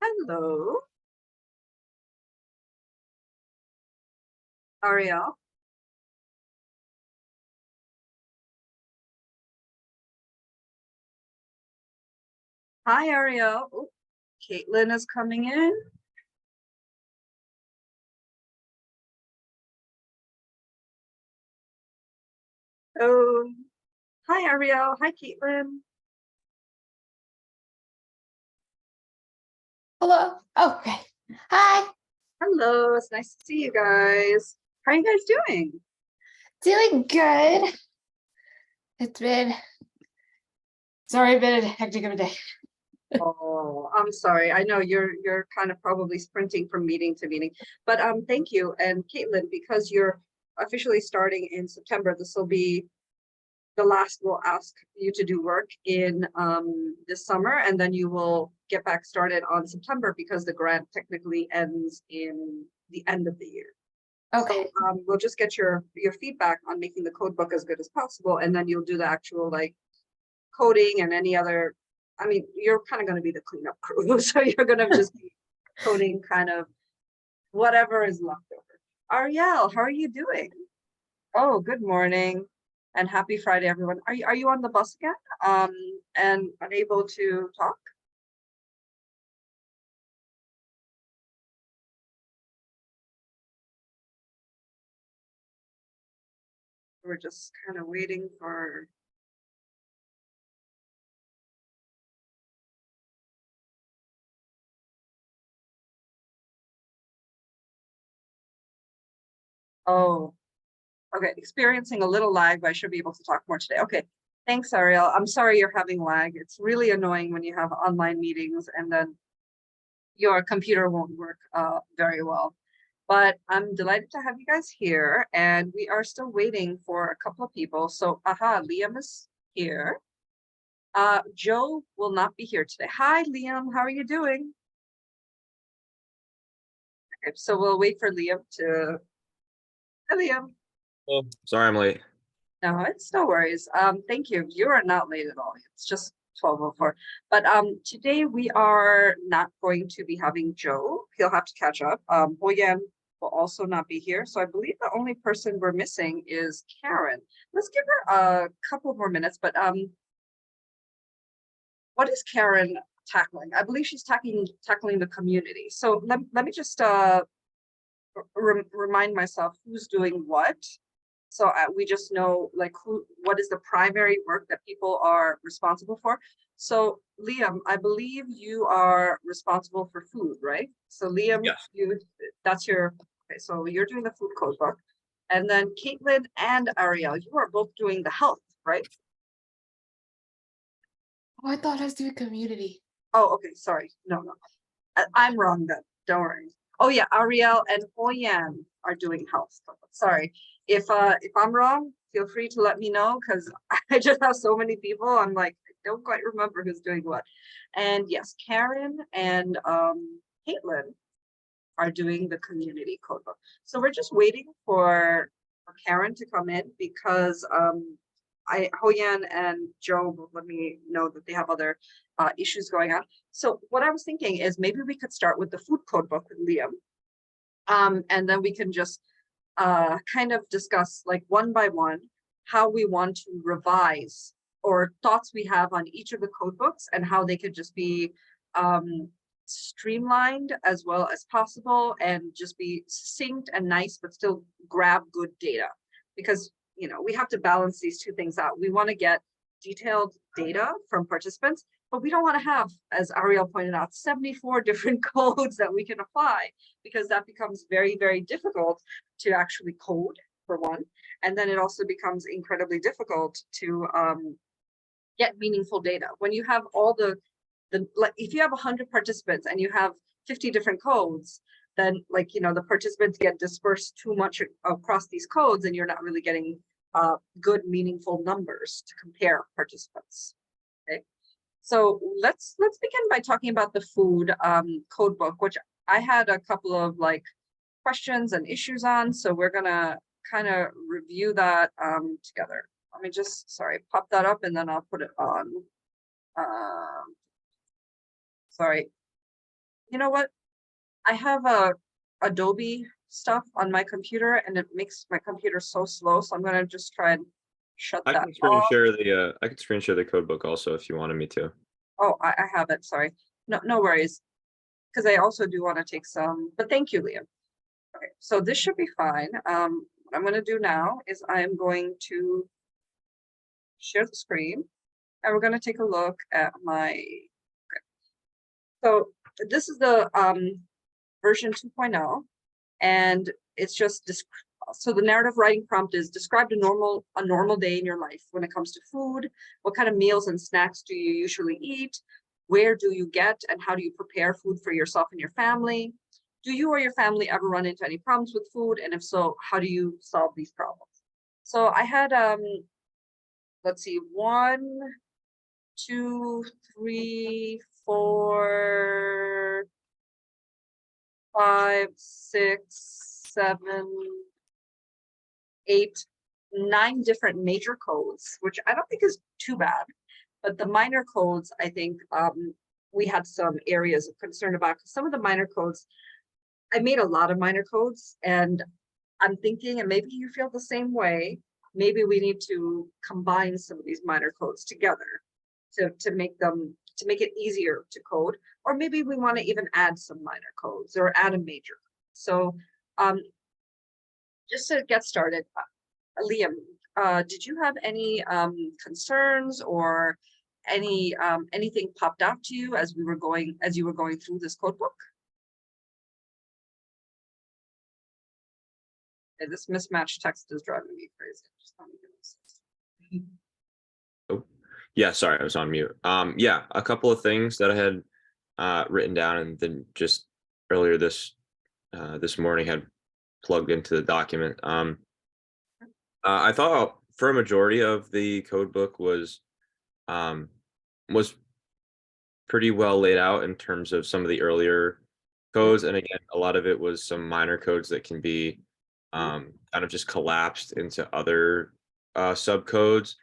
Hello, Ariel. Hi, Ariel. Oh, Caitlin is coming in. Oh, hi, Ariel. Hi, Caitlin. Hello. Oh, okay. Hi. Hello, it's nice to see you guys. How are you guys doing? Doing good. It's been a hectic of a day. Oh, I'm sorry. I know you're kind of probably sprinting from meeting to meeting, but thank you. And Caitlin, because you're officially starting in September, this will be the last will ask you to do work in this summer, and then you will get back started on September because the grant technically ends in the end of the year. Okay. So we'll just get your feedback on making the code book as good as possible, and then you'll do the actual like coding and any other. I mean, you're kind of going to be the cleanup crew, so you're going to just be coding kind of whatever is left over. Ariel, how are you doing? Oh, good morning and happy Friday, everyone. Are you on the bus again? And unable to talk? We're just kind of waiting for. Oh, okay. Experiencing a little lag, but I should be able to talk more today. Okay. Thanks, Ariel. I'm sorry you're having lag. It's really annoying when you have online meetings and then your computer won't work very well. But I'm delighted to have you guys here, and we are still waiting for a couple of people. So, Liam is here. Joe will not be here today. Hi, Liam. How are you doing? Okay, so we'll wait for Liam to. Hi, Liam. Oh, sorry I'm late. No, it's no worries. Thank you. You are not late at all. It's just 12:04. But today we are not going to be having Joe. He'll have to catch up. Boyan will also not be here. So I believe the only person we're missing is Karen. Let's give her a couple more minutes. But what is Karen tackling? I believe she's tackling the community. So let me just remind myself who's doing what. So we just know like what is the primary work that people are responsible for. So Liam, I believe you are responsible for food, right? So Liam, Yes. that's your, okay, so you're doing the food code book. And then Caitlin and Ariel, you are both doing the health, right? Oh, I thought I was doing community. Oh, okay, sorry. No. I'm wrong then. Don't worry. Oh yeah, Ariel and Hoyan are doing health. Sorry. If I'm wrong, feel free to let me know because I just have so many people. I'm like, I don't quite remember who's doing what. And yes, Karen and Caitlin are doing the community codebook. So we're just waiting for Karen to come in because Hoyan and Joe will let me know that they have other issues going on. So what I was thinking is maybe we could start with the food code book with Liam. And then we can just kind of discuss like one by one how we want to revise or thoughts we have on each of the code books and how they could just be streamlined as well as possible and just be succinct and nice, but still grab good data. Because we have to balance these two things out. We want to get detailed data from participants, but we don't want to have, as Ariel pointed out, 74 different codes that we can apply, because that becomes very, very difficult to actually code, for one. And then it also becomes incredibly difficult to get meaningful data. When you have all like if you have 100 participants and you have 50 different codes, then the participants get dispersed too much across these codes and you're not really getting good meaningful numbers to compare participants. Okay, so let's begin by talking about the food code book, which I had a couple of like questions and issues on, so we're gonna kind of review that together. Let me just pop that up and then I'll put it on. Sorry, You know what? I have a Adobe stuff on my computer and it makes my computer so slow. So I'm gonna just try and shut I that can screen off. share the I can screen share the code book also if you wanted me to. Oh, I have it. Sorry. No worries. Because I also do want to take some, but thank you, Liam. Okay, so this should be fine. What I'm going to do now is I am going to share the screen and we're going to take a look at my. Okay. So this is the version 2.0, and it's just so the narrative writing prompt is describe a normal day in your life when it comes to food. What kind of meals and snacks do you usually eat? Where do you get and how do you prepare food for yourself and your family? Do you or your family ever run into any problems with food? And if so, how do you solve these problems? So I had, let's see, 1, 2, 3, 4, 5, 6, 7, 8, 9 different major codes, which I don't think is too bad. But the minor codes, I think we had some areas of concern about, because some of the minor codes, I made a lot of minor codes, and I'm thinking, and maybe you feel the same way, maybe we need to combine some of these minor codes together to make it easier to code, or maybe we want to even add some minor codes or add a major. So just to get started, Liam, did you have any concerns or anything popped out to you as you were going through this code book? Okay, this mismatched text is driving me crazy. Just let me do this. Oh, yeah, sorry, I was on mute. Yeah, a couple of things that I had written down and then just earlier this morning had plugged into the document. I thought for a majority of the code book was pretty well laid out in terms of some of the earlier codes, and again, a lot of it was some minor codes that can be kind of just collapsed into other subcodes,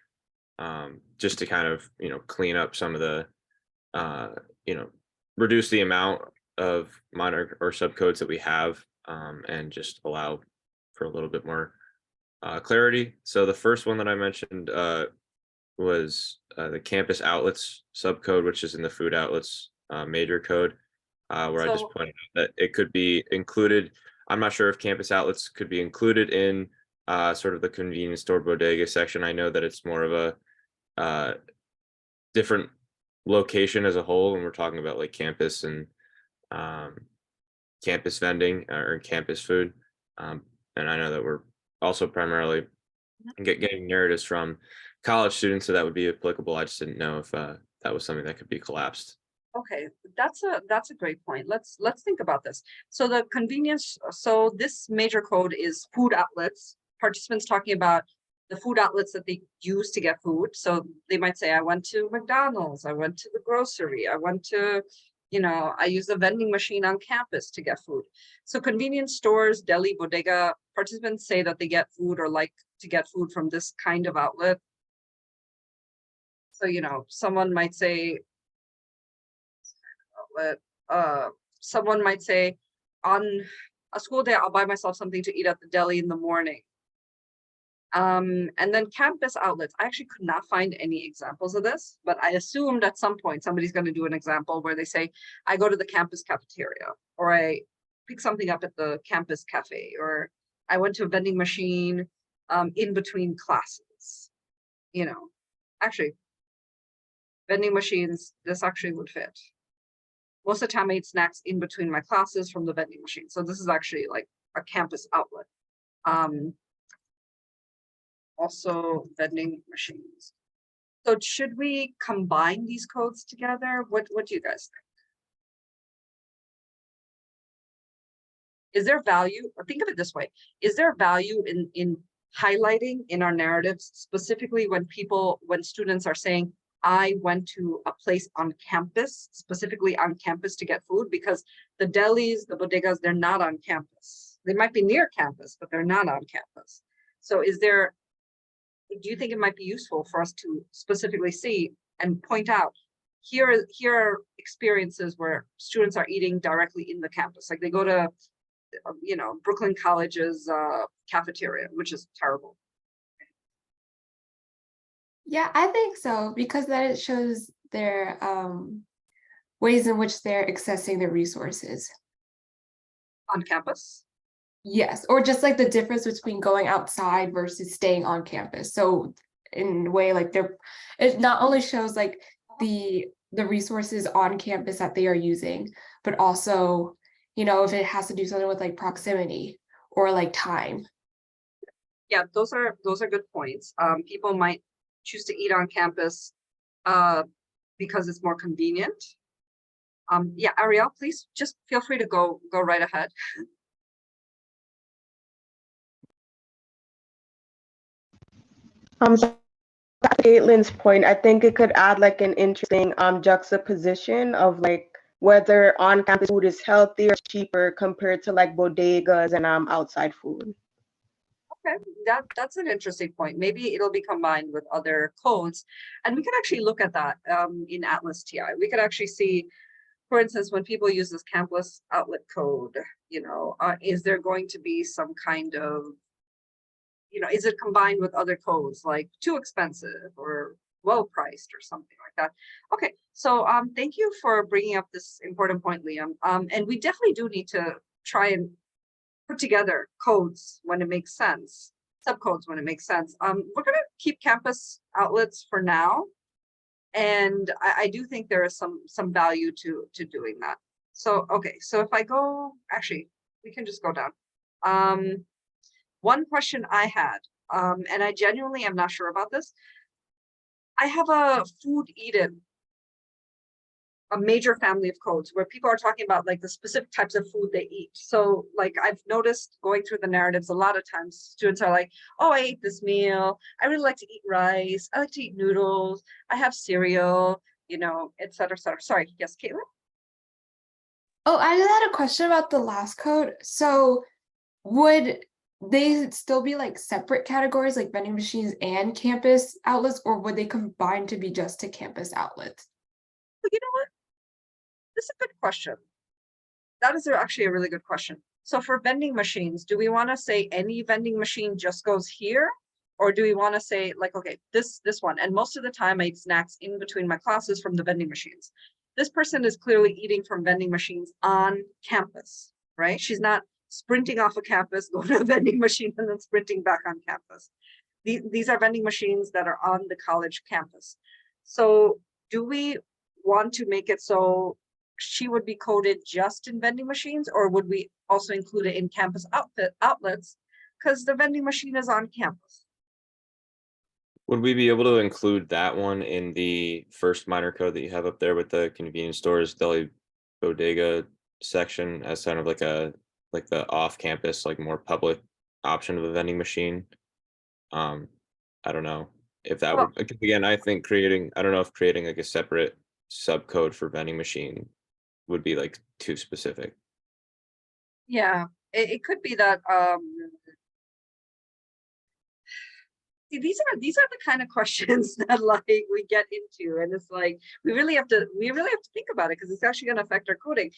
just to kind of clean up some of the reduce the amount of minor or subcodes that we have, and just allow for a little bit more clarity. So the first one that I mentioned was the campus outlets subcode, which is in the food outlets major code, where I just So pointed out that it could be included. I'm not sure if campus outlets could be included in sort of the convenience store bodega section. I know that it's more of a different location as a whole when we're talking about like campus and campus vending or campus food. And I know that we're also primarily getting narratives from college students, so that would be applicable. I just didn't know if that was something that could be collapsed. okay, that's a great point. Let's think about this. So the convenience, so this major code is food outlets. Participants talking about the food outlets that they use to get food. So they might say, I went to McDonald's, I went to the grocery, I went to, I use a vending machine on campus to get food. So convenience stores, deli, bodega, participants say that they get food or like to get food from this kind of outlet. So, someone might say, someone might say, on a school day, I'll buy myself something to eat at the deli in the morning. And then campus outlets, I actually could not find any examples of this, but I assumed at some point somebody's going to do an example where they say, I go to the campus cafeteria, or I pick something up at the campus cafe, or I went to a vending machine in between classes. Actually, vending machines, this actually would fit. Most of the time I eat snacks in between my classes from the vending machine. So this is actually like a campus outlet. Also vending machines. So should we combine these codes together? What do you guys think? Is there value, or think of it this way, is there value in highlighting in our narratives, specifically when students are saying, I went to a place on campus, specifically on campus to get food, because the delis, the bodegas, they're not on campus. They might be near campus, but they're not on campus. So do you think it might be useful for us to specifically see and point out here are experiences where students are eating directly in the campus. Like they go to, Brooklyn College's cafeteria, which is terrible. Yeah, I think so, because then it shows their ways in which they're accessing the resources. On campus. Yes, or just like the difference between going outside versus staying on campus. So in a way, like it not only shows like the resources on campus that they are using, but also, if it has to do something with like proximity or like time. Yeah, those are good points. People might choose to eat on campus because it's more convenient. Yeah, Ariel, please just feel free to go right ahead. So to Caitlin's point, I think it could add like an interesting juxtaposition of like whether on-campus food is healthier or cheaper compared to like bodegas and outside food. Okay, that's an interesting point. Maybe it'll be combined with other codes, and we could actually look at that in Atlas TI. We could actually see, for instance, when people use this campus outlet code, is there going to be some kind of, is it combined with other codes like too expensive or well priced or something like that? Okay, so thank you for bringing up this important point, Liam. And we definitely do need to try and put together codes when it makes sense, subcodes when it makes sense. We're going to keep campus outlets for now, and I do think there is some value to doing that. So okay, so if I go, actually, we can just go down. One question I had, and I genuinely am not sure about this. I have a food eaten, a major family of codes where people are talking about like the specific types of food they eat. So like I've noticed going through the narratives, a lot of times students are like, oh, I ate this meal. I really like to eat rice. I like to eat noodles. I have cereal, et cetera, et cetera. Sorry, yes, Caitlin? Oh, I just had a question about the last code. So would they still be like separate categories, like vending machines and campus outlets, or would they combine to be just to campus outlets? Well, you know what? This is a good question. That is actually a really good question. So for vending machines, do we want to say any vending machine just goes here? Or do we want to say like, okay, this one, and most of the time I eat snacks in between my classes from the vending machines. This person is clearly eating from vending machines on campus, right? She's not sprinting off a campus, going to a vending machine and then sprinting back on campus. These are vending machines that are on the college campus. So do we want to make it so she would be coded just in vending machines, or would we also include it in campus outlets because the vending machine is on campus? Would we be able to include that one in the first minor code that you have up there with the convenience stores, deli, bodega section as kind of like the off-campus, like more public option of a vending machine? I don't know if that would, again, I think I don't know if creating like a separate subcode for vending machine would be like too specific. Yeah, it could be that these are the kind of questions that like we get into, and it's like we really have to think about it because it's actually going to affect our coding.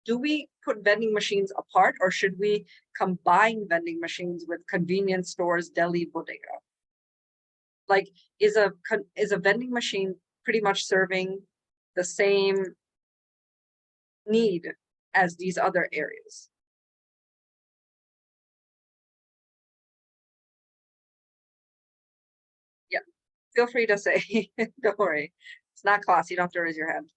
Do we put vending machines apart, or should we combine vending machines with convenience stores, deli, bodega? Like, is a vending machine pretty much serving the same need as these other areas? Yeah, feel free to say. Don't worry, it's not class. You don't have to raise your hand.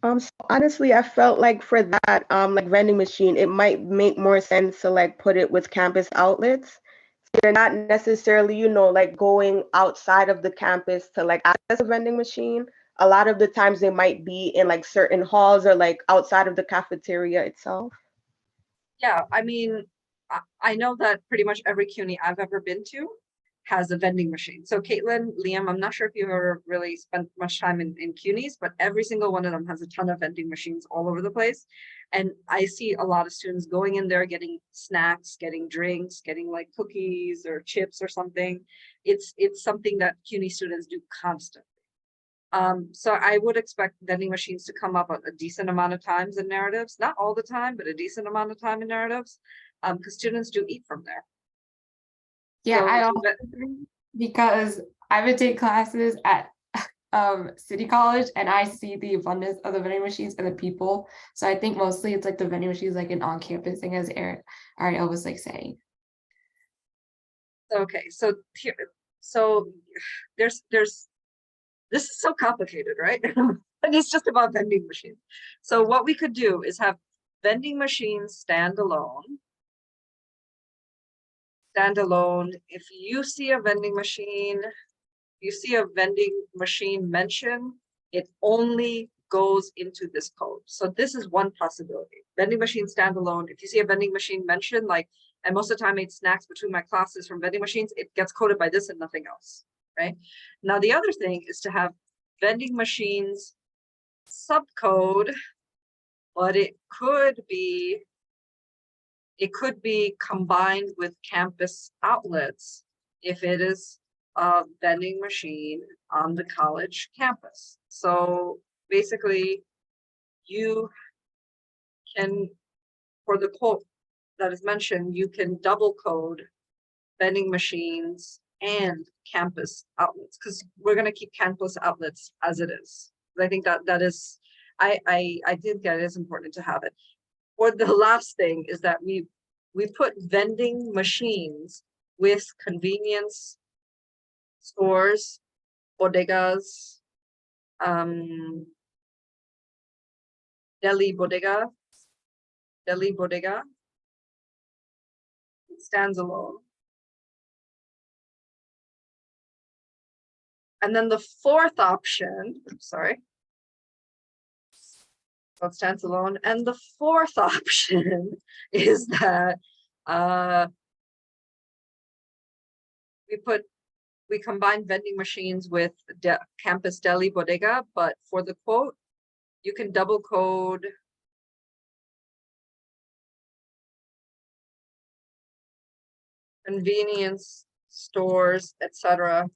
So honestly, I felt like for that like vending machine, it might make more sense to like put it with campus outlets. You're not necessarily, like going outside of the campus to like access a vending machine. A lot of the times they might be in like certain halls or like outside of the cafeteria itself. Yeah, I mean, I know that pretty much every CUNY I've ever been to has a vending machine. So Caitlin, Liam, I'm not sure if you've ever really spent much time in CUNYs, but every single one of them has a ton of vending machines all over the place. And I see a lot of students going in there, getting snacks, getting drinks, getting like cookies or chips or something. It's something that CUNY students do constantly. So I would expect vending machines to come up a decent amount of times in narratives, not all the time, but a decent amount of time in narratives, because students do eat from there. Yeah, So I do also that- agree because I would take classes at City College and I see the abundance of the vending machines and the people. So I think mostly it's like the vending machines like an on-campus thing, as Ariel was like saying. Okay, so here, so there's this is so complicated, right? And it's just about vending machines. So what we could do is have vending machines standalone. Standalone. If you see a vending machine, you see a vending machine mention, it only goes into this code. So this is one possibility. Vending machine standalone. If you see a vending machine mention, like, and most of the time I eat snacks between my classes from vending machines, it gets coded by this and nothing else, right? Now the other thing is to have vending machines subcode, but it could be combined with campus outlets if it is a vending machine on the college campus. So basically, you can, for the quote that is mentioned, you can double code vending machines and campus outlets, because we're going to keep campus outlets as it is. I think that is, I think that it is important to have it. Or the last thing is that we put vending machines with convenience stores, bodegas, deli bodega. It stands alone. And then the fourth option, sorry, so it stands alone. And the fourth option is that we combine vending machines with campus deli bodega, but for the quote, you can double code convenience stores, etc.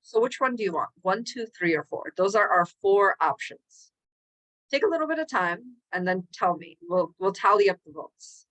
So which one do you want? 1, 2, 3, or 4? Those are our 4 options. Take a little bit of time and then tell me. We'll tally up the votes.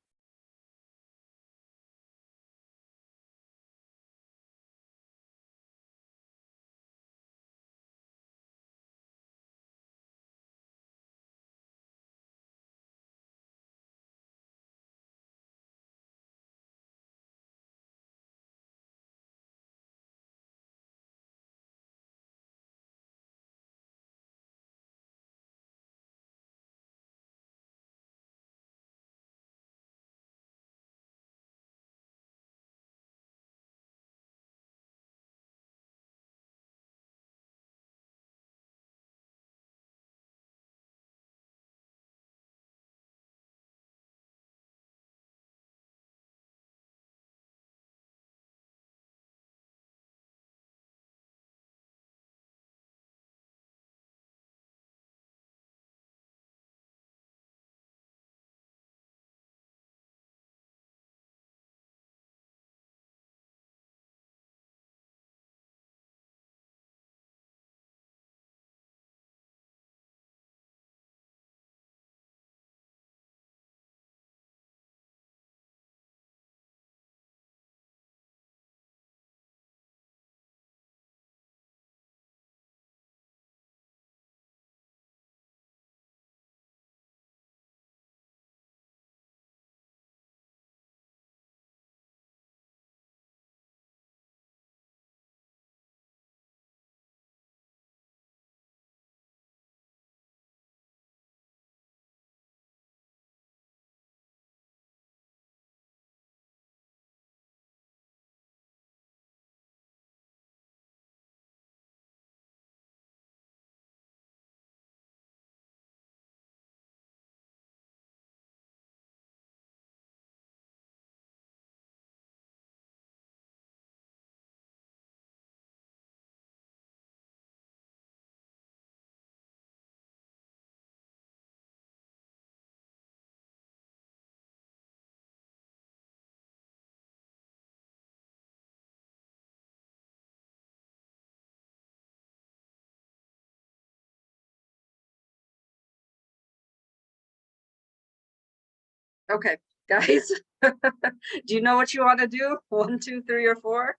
Okay, guys, do you know what you want to do? 1, 2, 3, or 4?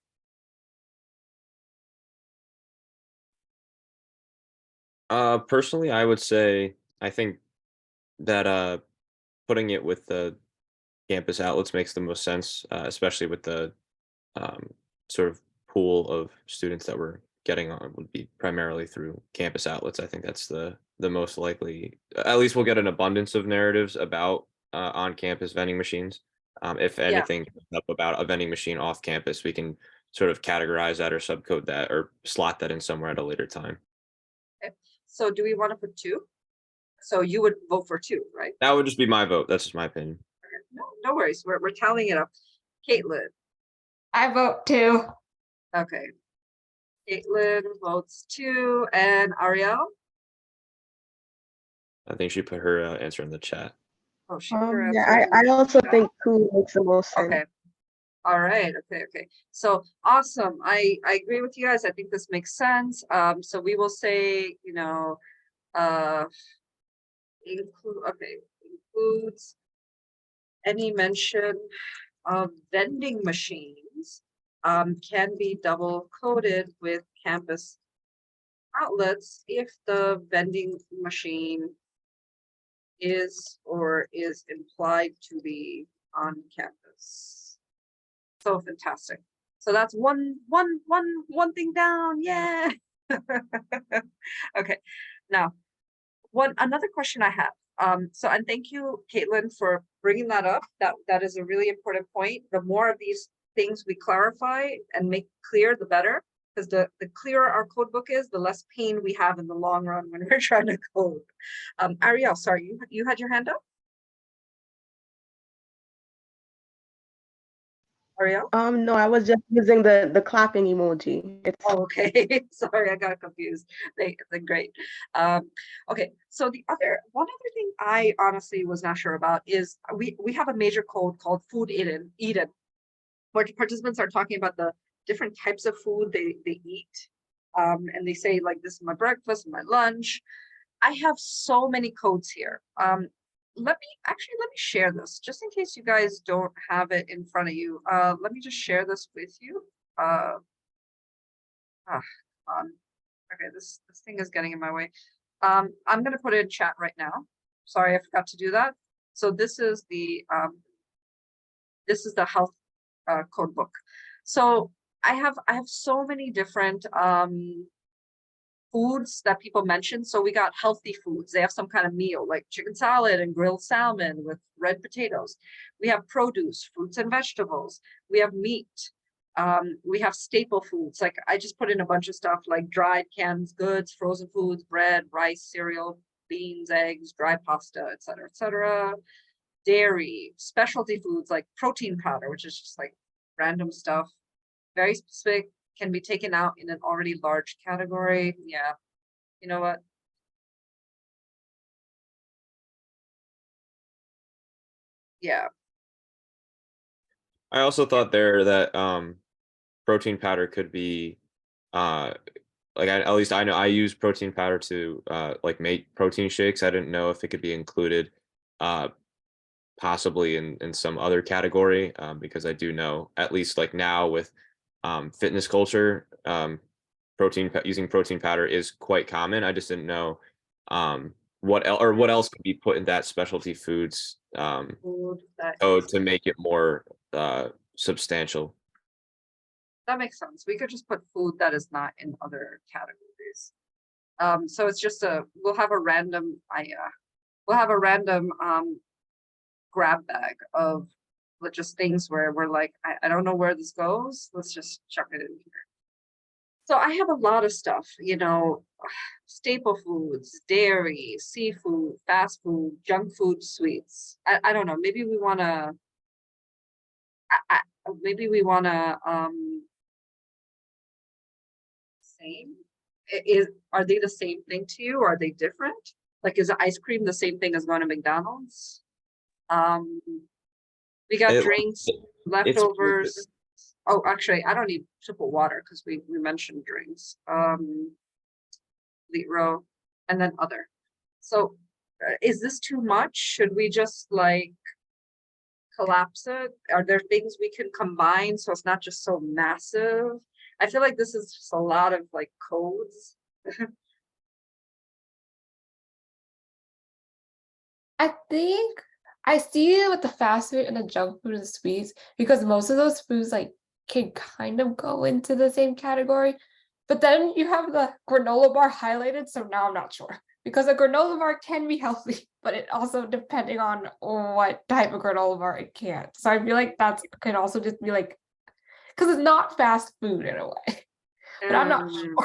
Personally, I would say I think that putting it with the campus outlets makes the most sense, especially with the um, sort of pool of students that we're getting on would be primarily through campus outlets. I think that's the most likely. At least we'll get an abundance of narratives about on-campus vending machines. If Yeah. anything comes up about a vending machine off campus, we can sort of categorize that or subcode that or slot that in somewhere at a later time. Okay. So do we want to put 2? So you would vote for 2, right? That would just be my vote. That's just my opinion. No, no worries. We're tallying it up. Caitlin. I vote 2. Okay. Caitlin votes 2, and Ariel. I think she put her answer in the chat. Oh, she put her Yeah, answer in I the also chat? think 2 makes the most sense. Okay. All right. Okay. So awesome. I agree with you guys. I think this makes sense. So we will say, includes any mention of vending machines can be double coded with campus outlets if the vending machine is or is implied to be on campus. So fantastic. So that's one thing down. Yeah. Okay. Now, another question I have. So and thank you, Caitlin, for bringing that up. That is a really important point. The more of these things we clarify and make clear, the better. Because the clearer our code book is, the less pain we have in the long run when we're trying to code. Ariel, sorry, you had your hand up? Ariel? No, I was just using the clapping emoji. It's Oh, okay. Sorry, I got confused. They're great. Okay, so one other thing I honestly was not sure about is we have a major code called Food Eden, where participants are talking about the different types of food they eat. And they say, like, this is my breakfast, my lunch. I have so many codes here. Let me share this just in case you guys don't have it in front of you. Let me just share this with you. Okay, this thing is getting in my way. I'm gonna put it in chat right now. Sorry, I forgot to do that. So this is the health code book. So I have so many different foods that people mention. So we got healthy foods. They have some kind of meal like chicken salad and grilled salmon with red potatoes. We have produce, fruits and vegetables. We have meat. We have staple foods. Like I just put in a bunch of stuff like dried canned goods, frozen foods, bread, rice, cereal, beans, eggs, dry pasta, etc., etc. Dairy, specialty foods like protein powder, which is just like random stuff, very specific, can be taken out in an already large category. Yeah, you know what? Yeah, I also thought there that protein powder could be like at least I know I use protein powder to like make protein shakes. I didn't know if it could be included possibly in some other category because I do know at least like now with fitness culture using protein powder is quite common. I just didn't know what else could be put in that specialty foods food that code is, to make it more substantial. that makes sense. We could just put food that is not in other categories. So it's just we'll have a random grab bag of just things where we're like, I don't know where this goes. Let's just chuck it in here. So I have a lot of stuff, staple foods, dairy, seafood, fast food, junk food, sweets. I don't know. Maybe we want to. Maybe we want to. Same. Are they the same thing to you? Or are they different? Like, is ice cream the same thing as going to McDonald's? We got It, drinks, it's leftovers. Oh, actually, I don't need to put water because we mentioned drinks. Lead row, and then other. So is this too much? Should we just like collapse it? Are there things we can combine so it's not just so massive? I feel like this is just a lot of like codes. I think I see it with the fast food and the junk food and sweets because most of those foods like can kind of go into the same category. But then you have the granola bar highlighted, so now I'm not sure. Because a granola bar can be healthy, but it also depending on what type of granola bar it can't. So I feel like that's could also just be like because it's not fast food in a way. But I'm not sure.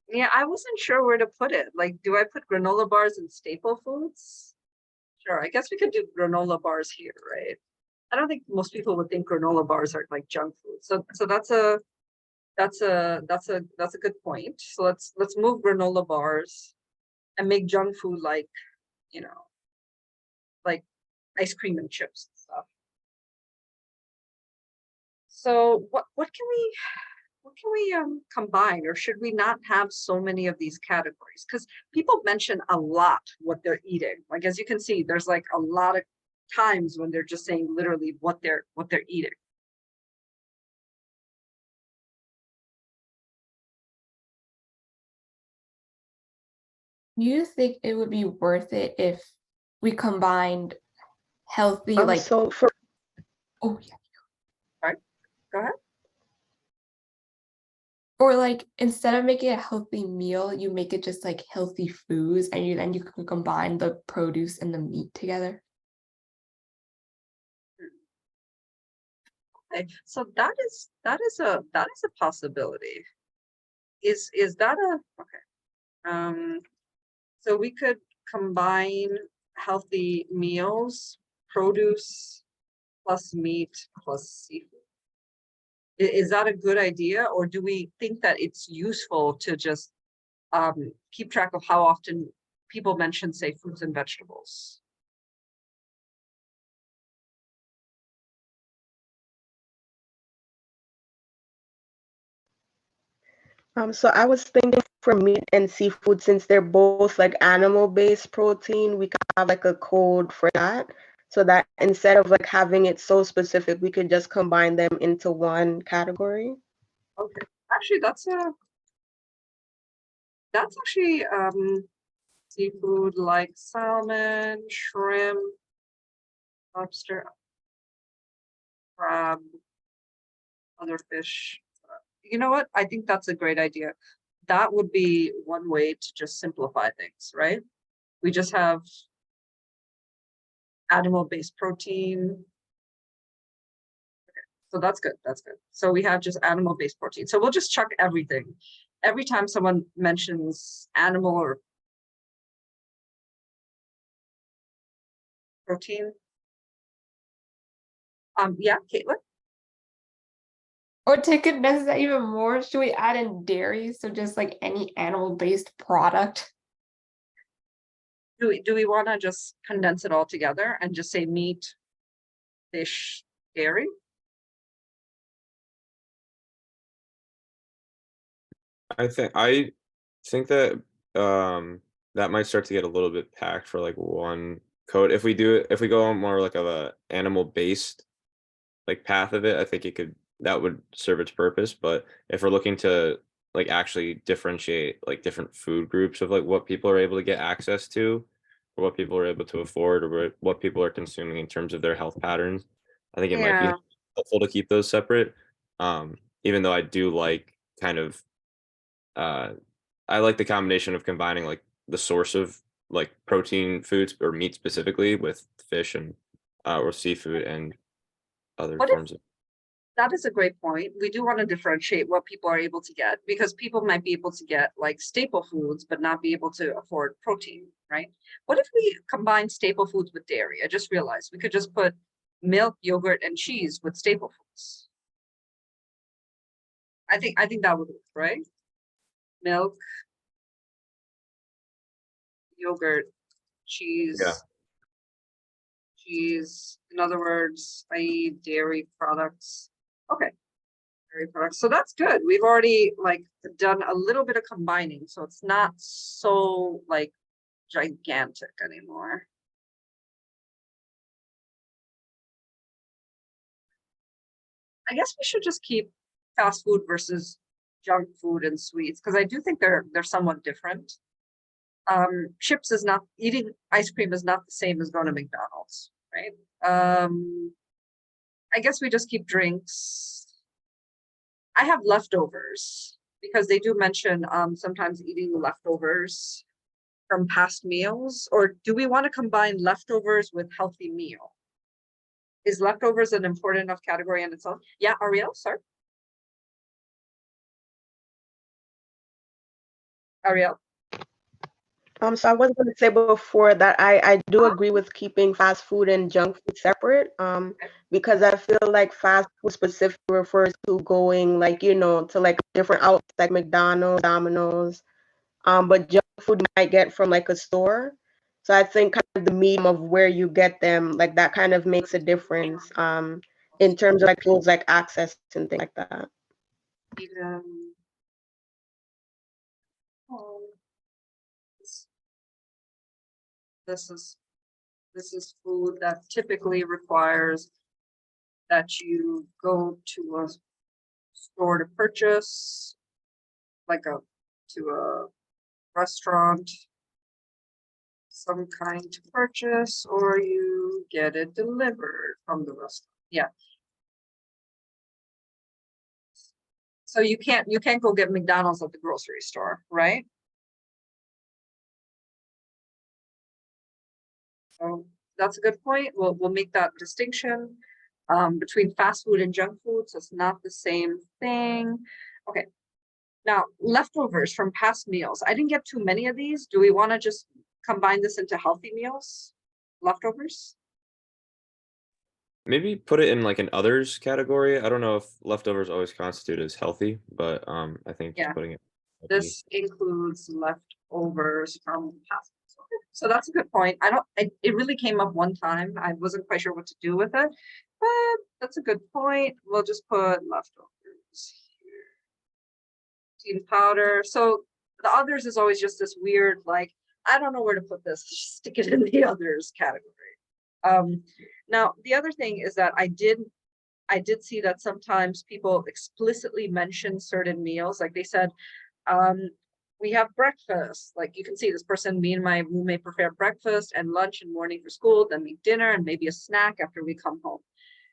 Yeah, I wasn't sure where to put it. Like, do I put granola bars in staple foods? Sure, I guess we could do granola bars here, right? I don't think most people would think granola bars are like junk food. So that's a good point. So let's move granola bars and make junk food like, you know, like ice cream and chips and stuff. So what can we combine, or should we not have so many of these categories? Because people mention a lot what they're eating. Like, as you can see, there's like a lot of times when they're just saying literally what they're eating. Do you think it would be worth it if we combined healthy like So for oh yeah. All right, go ahead. Or like instead of making a healthy meal, you make it just like healthy foods and you can combine the produce and the meat together. Okay, so that is a possibility. Is that a okay? So we could combine healthy meals, produce plus meat plus seafood. Is that a good idea, or do we think that it's useful to just keep track of how often people mention, say, fruits and vegetables? So I was thinking for meat and seafood, since they're both like animal-based protein, we could have like a code for that. So that instead of like having it so specific, we could just combine them into one category. Okay, actually, that's actually seafood like salmon, shrimp, lobster, crab, other fish. You know what? I think that's a great idea. That would be one way to just simplify things, right? We just have animal-based protein. So that's good. That's good. So we have just animal-based protein. So we'll just chuck everything. Every time someone mentions animal or protein. Yeah, Caitlin. Or to condense that even more, should we add in dairy? So just like any animal-based product. Do we want to just condense it all together and just say meat, fish, dairy? I think that that might start to get a little bit packed for like one code. If we go on more like of a animal based like path of it, I think that would serve its purpose. But if we're looking to like actually differentiate like different food groups of like what people are able to get access to, or what people are able to afford, or what people are consuming in terms of their health patterns, I think it might be Yeah. helpful to keep those separate. Even though I do like kind of uh I like the combination of combining like the source of like protein foods or meat specifically with fish and or seafood and other What if forms of. that is a great point? We do want to differentiate what people are able to get, because people might be able to get like staple foods but not be able to afford protein, right? What if we combine staple foods with dairy? I just realized we could just put milk, yogurt, and cheese with staple foods. I think that would work, right? Milk, yogurt, Yeah. cheese, in other words, i.e. dairy products. Okay, dairy products. So that's good. We've already like done a little bit of combining, so it's not so like gigantic anymore. I guess we should just keep fast food versus junk food and sweets, because I do think they're somewhat different. Chips is not, eating ice cream is not the same as going to McDonald's, right? I guess we just keep drinks. I have leftovers because they do mention sometimes eating leftovers from past meals, or do we want to combine leftovers with healthy meal? Is leftovers an important enough category in its own? Yeah, Ariel, sorry. Ariel. So I was going to say before that I do agree with keeping fast food and junk food separate. Because I feel like fast food specifically refers to going like, you know, to like different outlets like McDonald's, Domino's. But junk food you might get from like a store. So I think kind of the medium of where you get them, like that kind of makes a difference. In terms of like tools like access and things like that. Oh, this is food that typically requires that you go to a store to purchase, like to a restaurant, some kind to purchase, or you get it delivered from the restaurant. Yeah. So you can't go get McDonald's at the grocery store, right? So that's a good point. We'll make that distinction between fast food and junk food. So it's not the same thing. Okay. Now, leftovers from past meals. I didn't get too many of these. Do we want to just combine this into healthy meals? Leftovers? Maybe put it in like an others category. I don't know if leftovers always constitute as healthy, but I think Yeah. just putting it. This includes leftovers from past. So that's a good point. It really came up one time. I wasn't quite sure what to do with it, but that's a good point. We'll just put leftovers here. Tea powder. So the others is always just this weird, like, I don't know where to put this. Just stick it in the others category. Now the other thing is that I did see that sometimes people explicitly mention certain meals, like they said, we have breakfast. Like you can see this person, me and my roommate prepare breakfast and lunch and morning for school, then we dinner and maybe a snack after we come home.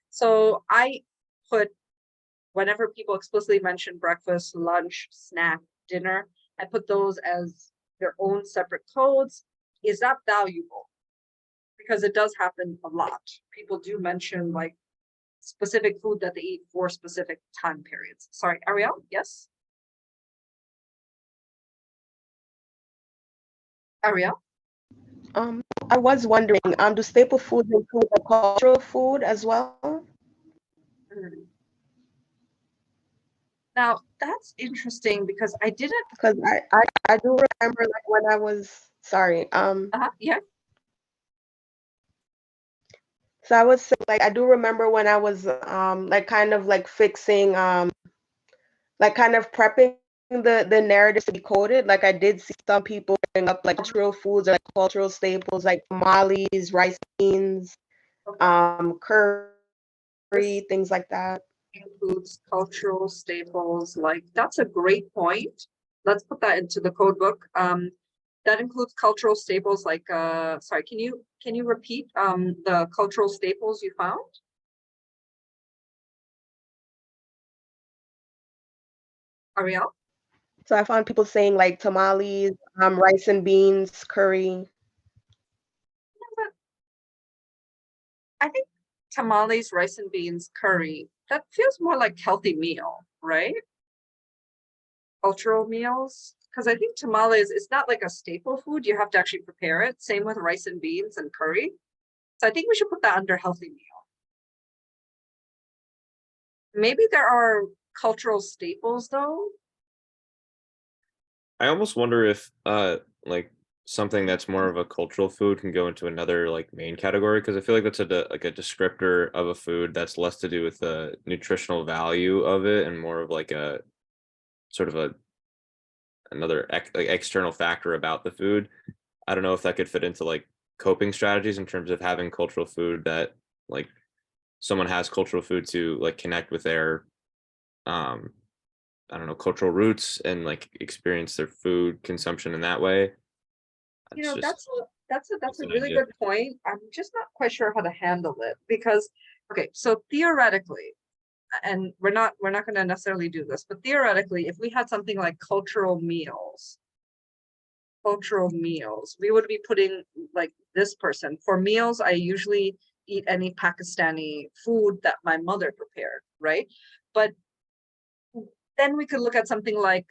So I put, whenever people explicitly mention breakfast, lunch, snack, dinner, I put those as their own separate codes. Is that valuable? Because it does happen a lot. People do mention like specific food that they eat for specific time periods. Sorry, Ariel, yes? Ariel? I was wondering, do staple foods include the cultural food as well? Now that's interesting because I didn't. Because I do remember like when I was sorry. Yeah. So I was saying, like I do remember when I was like kind of like fixing like kind of prepping the narratives to be coded. Like I did see some people bring up like cultural foods or like cultural staples like tamales, rice beans, curry, things like that. Includes cultural staples. Like that's a great point. Let's put that into the code book. That includes cultural staples like sorry, can you repeat the cultural staples you found? Ariel? So I found people saying like tamales, rice and beans, curry. I think tamales, rice and beans, curry, that feels more like healthy meal, right? Cultural meals. Because I think tamales is not like a staple food. You have to actually prepare it. Same with rice and beans and curry. So I think we should put that under healthy meal. Maybe there are cultural staples though. I almost wonder if like something that's more of a cultural food can go into another like main category, because I feel like that's like a descriptor of a food that's less to do with the nutritional value of it and more of like a sort of another like external factor about the food. I don't know if that could fit into like coping strategies in terms of having cultural food that like someone has cultural food to like connect with their I don't know, cultural roots and like experience their food consumption in that way. You It's know, just that's it's a an really idea. good point. I'm just not quite sure how to handle it because, okay, so theoretically, and we're not going to necessarily do this, but theoretically, if we had something like cultural meals, we would be putting like this person for meals. I usually eat any Pakistani food that my mother prepared, right? But then we could look at something like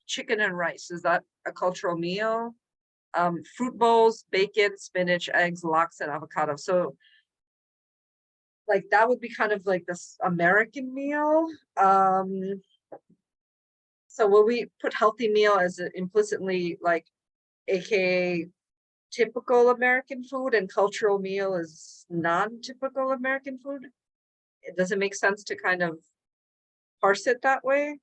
chicken and rice. Is that a cultural meal? Fruit bowls, bacon, spinach, eggs, lox, and avocado. So like that would be kind of like this American meal. So will we put healthy meal as implicitly like aka typical American food and cultural meal is non-typical American food? Does it make sense to kind of parse it that way?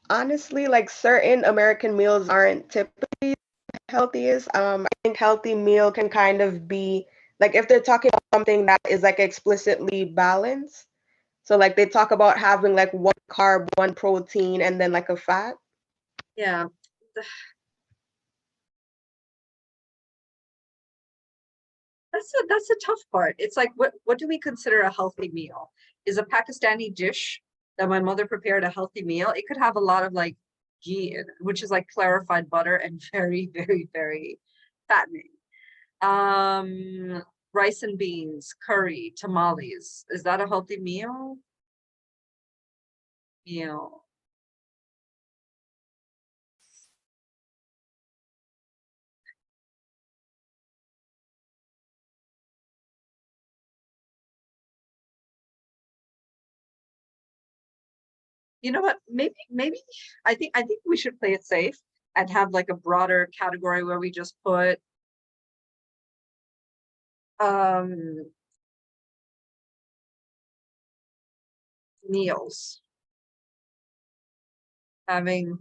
Honestly, like certain American meals aren't typically healthiest. I think healthy meal can kind of be like if they're talking about something that is like explicitly balanced. So like they talk about having like one carb, one protein, and then like a fat. Yeah. That's a tough part. It's like what do we consider a healthy meal? Is a Pakistani dish that my mother prepared a healthy meal? It could have a lot of like ghee in it, which is like clarified butter and very, very, very fattening. Rice and beans, curry, tamales. Is that a healthy meal? Meal. You know what? Maybe I think we should play it safe and have like a broader category where we just put um meals. Having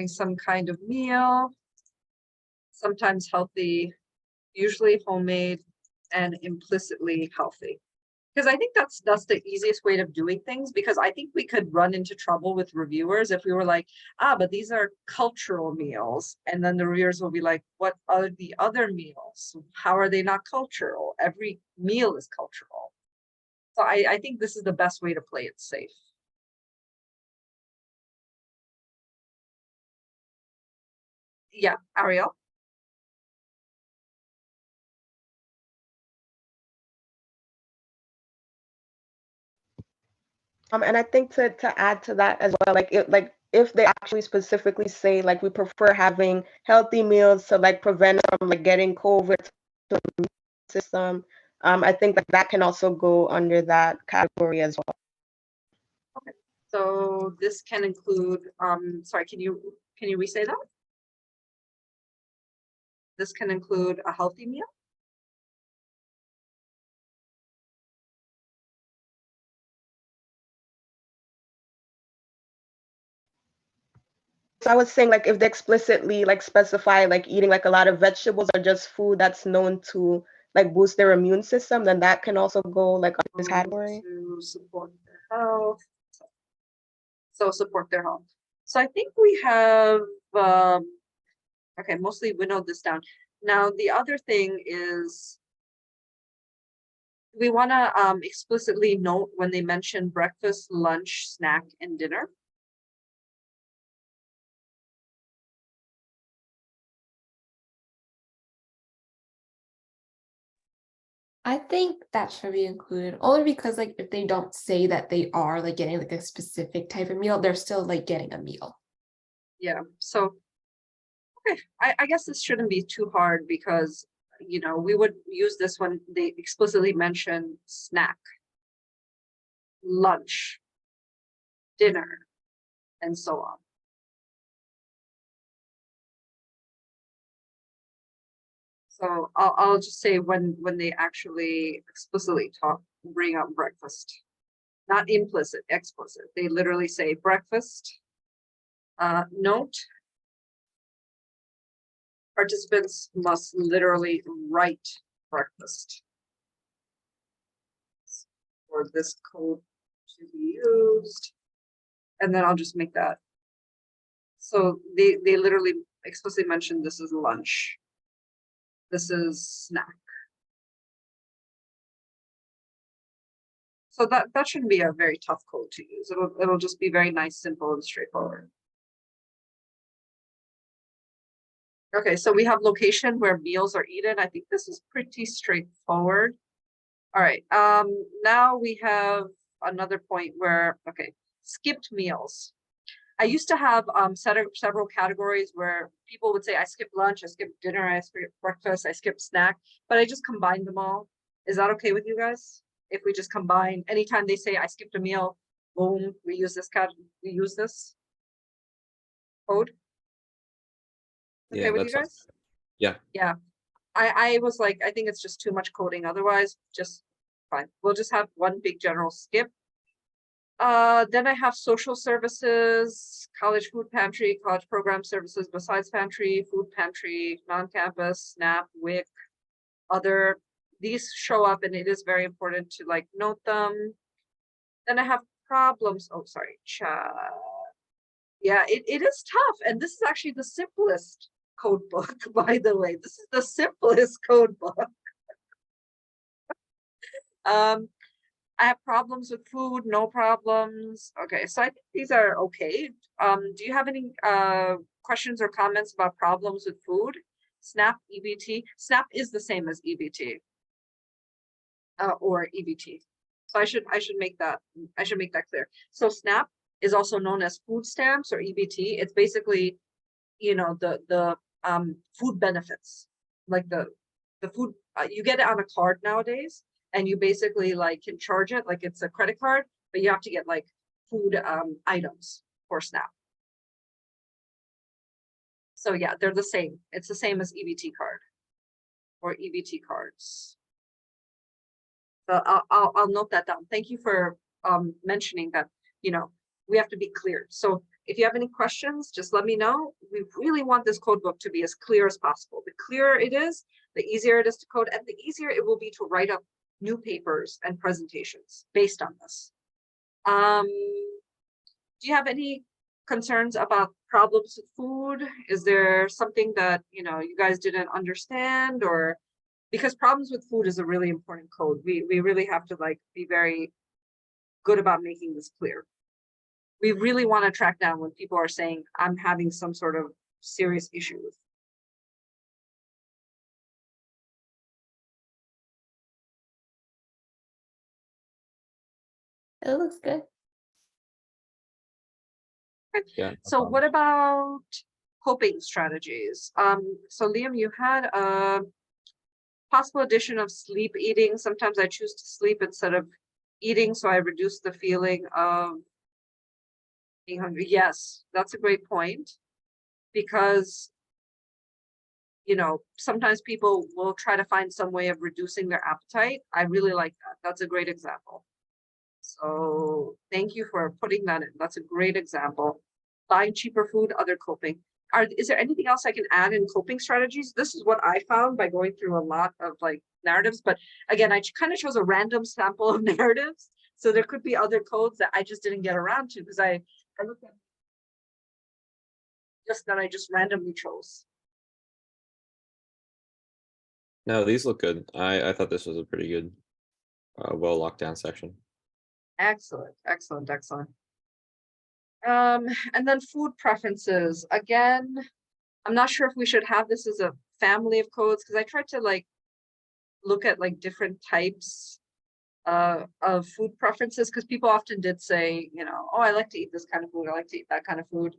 some kind of meal, sometimes healthy, usually homemade, and implicitly healthy. Because I think that's the easiest way of doing things, because I think we could run into trouble with reviewers if we were like, but these are cultural meals. And then the reviewers will be like, what are the other meals? How are they not cultural? Every meal is cultural. So I think this is the best way to play it safe. Yeah, Ariel. And I think to add to that as well, like if they actually specifically say like we prefer having healthy meals to like prevent from like getting COVID to the immune system, I think that can also go under that category as well. Okay. So this can include, sorry, can you re-say that? This can include a healthy meal. So I was saying like if they explicitly like specify like eating like a lot of vegetables or just food that's known to like boost their immune system, then that can also go like under this category. To support their health. So support their health. So I think we have, okay, mostly winnowed this down. Now, the other thing is we want to explicitly note when they mention breakfast, lunch, snack, and dinner. I think that should be included only because like if they don't say that they are like getting like a specific type of meal, they're still like getting a meal. Yeah, so okay, I guess this shouldn't be too hard because, you know, we would use this when they explicitly mention snack, lunch, dinner, and so on. So I'll just say when they actually explicitly bring up breakfast, not implicit, explicit. They literally say breakfast. Note Participants must literally write breakfast for this code to be used. And then I'll just make that. So they literally explicitly mentioned this is lunch. This is snack. So that shouldn't be a very tough code to use. It'll just be very nice, simple, and straightforward. Okay, so we have location where meals are eaten. I think this is pretty straightforward. All right, now we have another point where, okay, skipped meals. I used to have several categories where people would say, I skipped lunch, I skipped dinner, I skipped breakfast, I skipped snack, but I just combined them all. Is that okay with you guys? If we just combine, anytime they say I skipped a meal, boom, we use this code. Okay Yeah, with you that's fine. guys? Yeah. Yeah. I was like, I think it's just too much coding. Otherwise, just fine. We'll just have one big general skip. Then I have social services, college food pantry, college program services besides pantry, food pantry, non-campus, SNAP, WIC, other. These show up and it is very important to like note them. Then I have problems. Oh, sorry, chat. Yeah, it is tough. And this is actually the simplest code book, by the way. This is the simplest code book. I have problems with food, no problems. Okay, so I think these are okay. Do you have any questions or comments about problems with food? SNAP, EBT. SNAP is the same as EBT. Or EBT. So I should make that clear. So SNAP is also known as food stamps or EBT. It's basically, you know, the food benefits, like the food you get it on a card nowadays, and you basically like can charge it like it's a credit card, but you have to get like food items for SNAP. So yeah, they're the same. It's the same as EBT card or EBT cards. So I'll note that down. Thank you for mentioning that, you know, we have to be clear. So if you have any questions, just let me know. We really want this code book to be as clear as possible. The clearer it is, the easier it is to code, and the easier it will be to write up new papers and presentations based on this. Do you have any concerns about problems with food? Is there something that, you know, you guys didn't understand, or because problems with food is a really important code. We really have to like be very good about making this clear. We really want to track down when people are saying, I'm having some sort of serious issue with. It looks good. Yeah. So what about coping strategies? So Liam, you had a possible addition of sleep eating. Sometimes I choose to sleep instead of eating, so I reduce the feeling of being hungry. Yes, that's a great point, because you know, sometimes people will try to find some way of reducing their appetite. I really like that. That's a great example. So thank you for putting that in. That's a great example. Buying cheaper food, other coping. Is there anything else I can add in coping strategies? This is what I found by going through a lot of like narratives, but again, I kind of chose a random sample of narratives. So there could be other codes that I just didn't get around to because I looked at just that I just randomly chose. No, these look good. I thought this was a pretty good, well locked down section. Excellent, excellent, excellent. And then food preferences. Again, I'm not sure if we should have this as a family of codes, because I tried to like look at like different types of food preferences, because people often did say, you know, oh, I like to eat this kind of food, I like to eat that kind of food.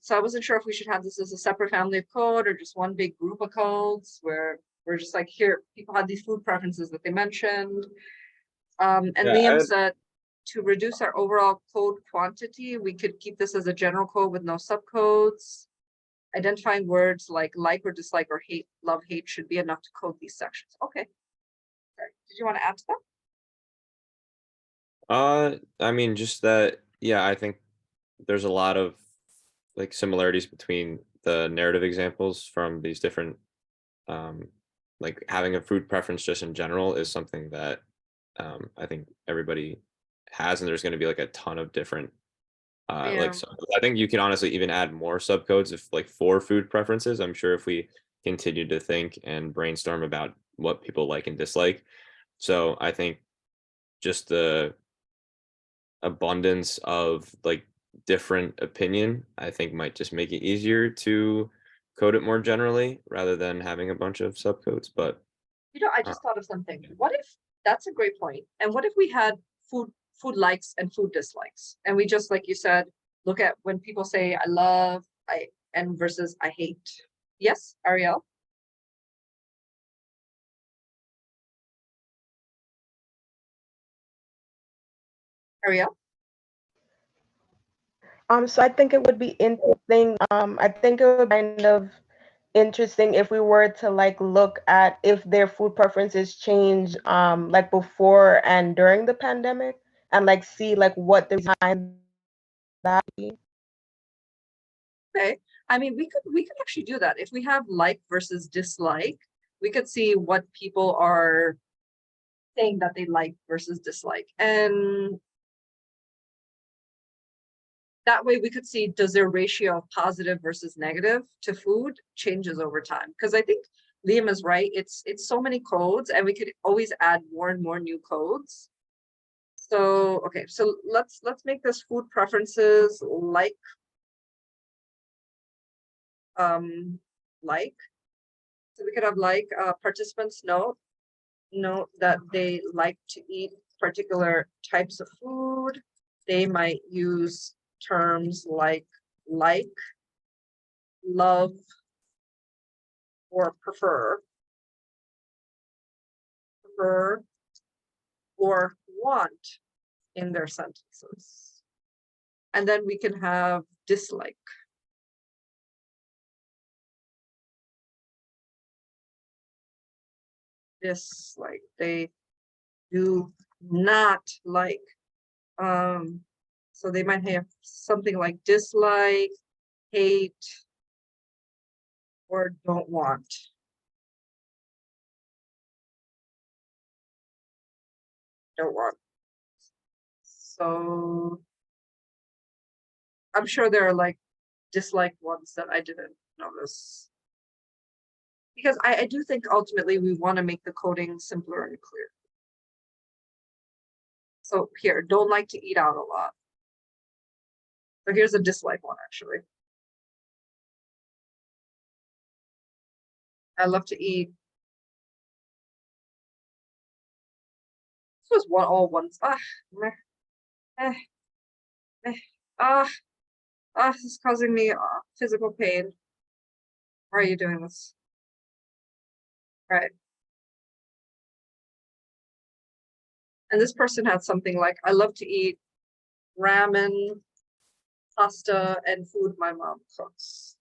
So I wasn't sure if we should have this as a separate family of code or just one big group of codes where we're just like, here, people had these food preferences that they mentioned. And Yeah, Liam said to reduce our overall code quantity, we could keep this as a general code with no subcodes. Identifying words like or dislike or hate, love, hate should be enough to code these sections. Okay. Sorry. Did you want to add to that? I mean, just that, yeah, I think there's a lot of like similarities between the narrative examples from these different, like having a food preference just in general is something that I think everybody has, and there's going to be like a ton of different Yeah. so I think you can honestly even add more subcodes if like for food preferences. I'm sure if we continue to think and brainstorm about what people like and dislike. So I think just the abundance of like different opinion, I think might just make it easier to code it more generally rather than having a bunch of subcodes. But You know, I uh, just thought of something. What if, that's a great point. And what if we had food likes and food dislikes? And we just, like you said, look at when people say I love, and versus I hate. Yes, Ariel? Ariel? So I think it would be interesting. I think it would kind of interesting if we were to like look at if their food preferences change like before and during the pandemic and like see like what the behind that be. Okay. I mean, we could actually do that. If we have like versus dislike, we could see what people are saying that they like versus dislike. And that way we could see, does their ratio of positive versus negative to food changes over time? Because I think Liam is right. It's so many codes, and we could always add more and more new codes. So okay, so let's make this food preferences like like. So we could have like participants note that they like to eat particular types of food. They might use terms like, love, or prefer, or want in their sentences. And then we can have dislike. Dislike. They do not like. So they might have something like dislike, hate, or don't want. Don't want. So I'm sure there are like dislike ones that I didn't notice. Because I do think ultimately we want to make the coding simpler and clear. So here, don't like to eat out a lot. So here's a dislike one, actually. I love to eat. This was one all ones. Meh, eh, eh, ah, this is causing me physical pain. Why are you doing this? All right. And this person had something like, I love to eat ramen, pasta, and food my mom cooks.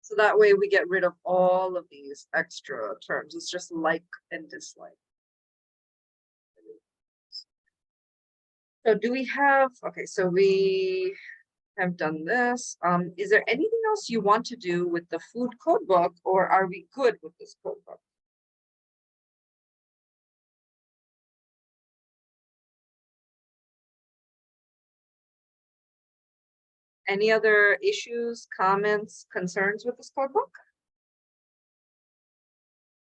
So that way we get rid of all of these extra terms. It's just like and dislike. So do we have, okay, so we have done this. Is there anything else you want to do with the food code book, or are we good with this code book? Any other issues, comments, concerns with this code book?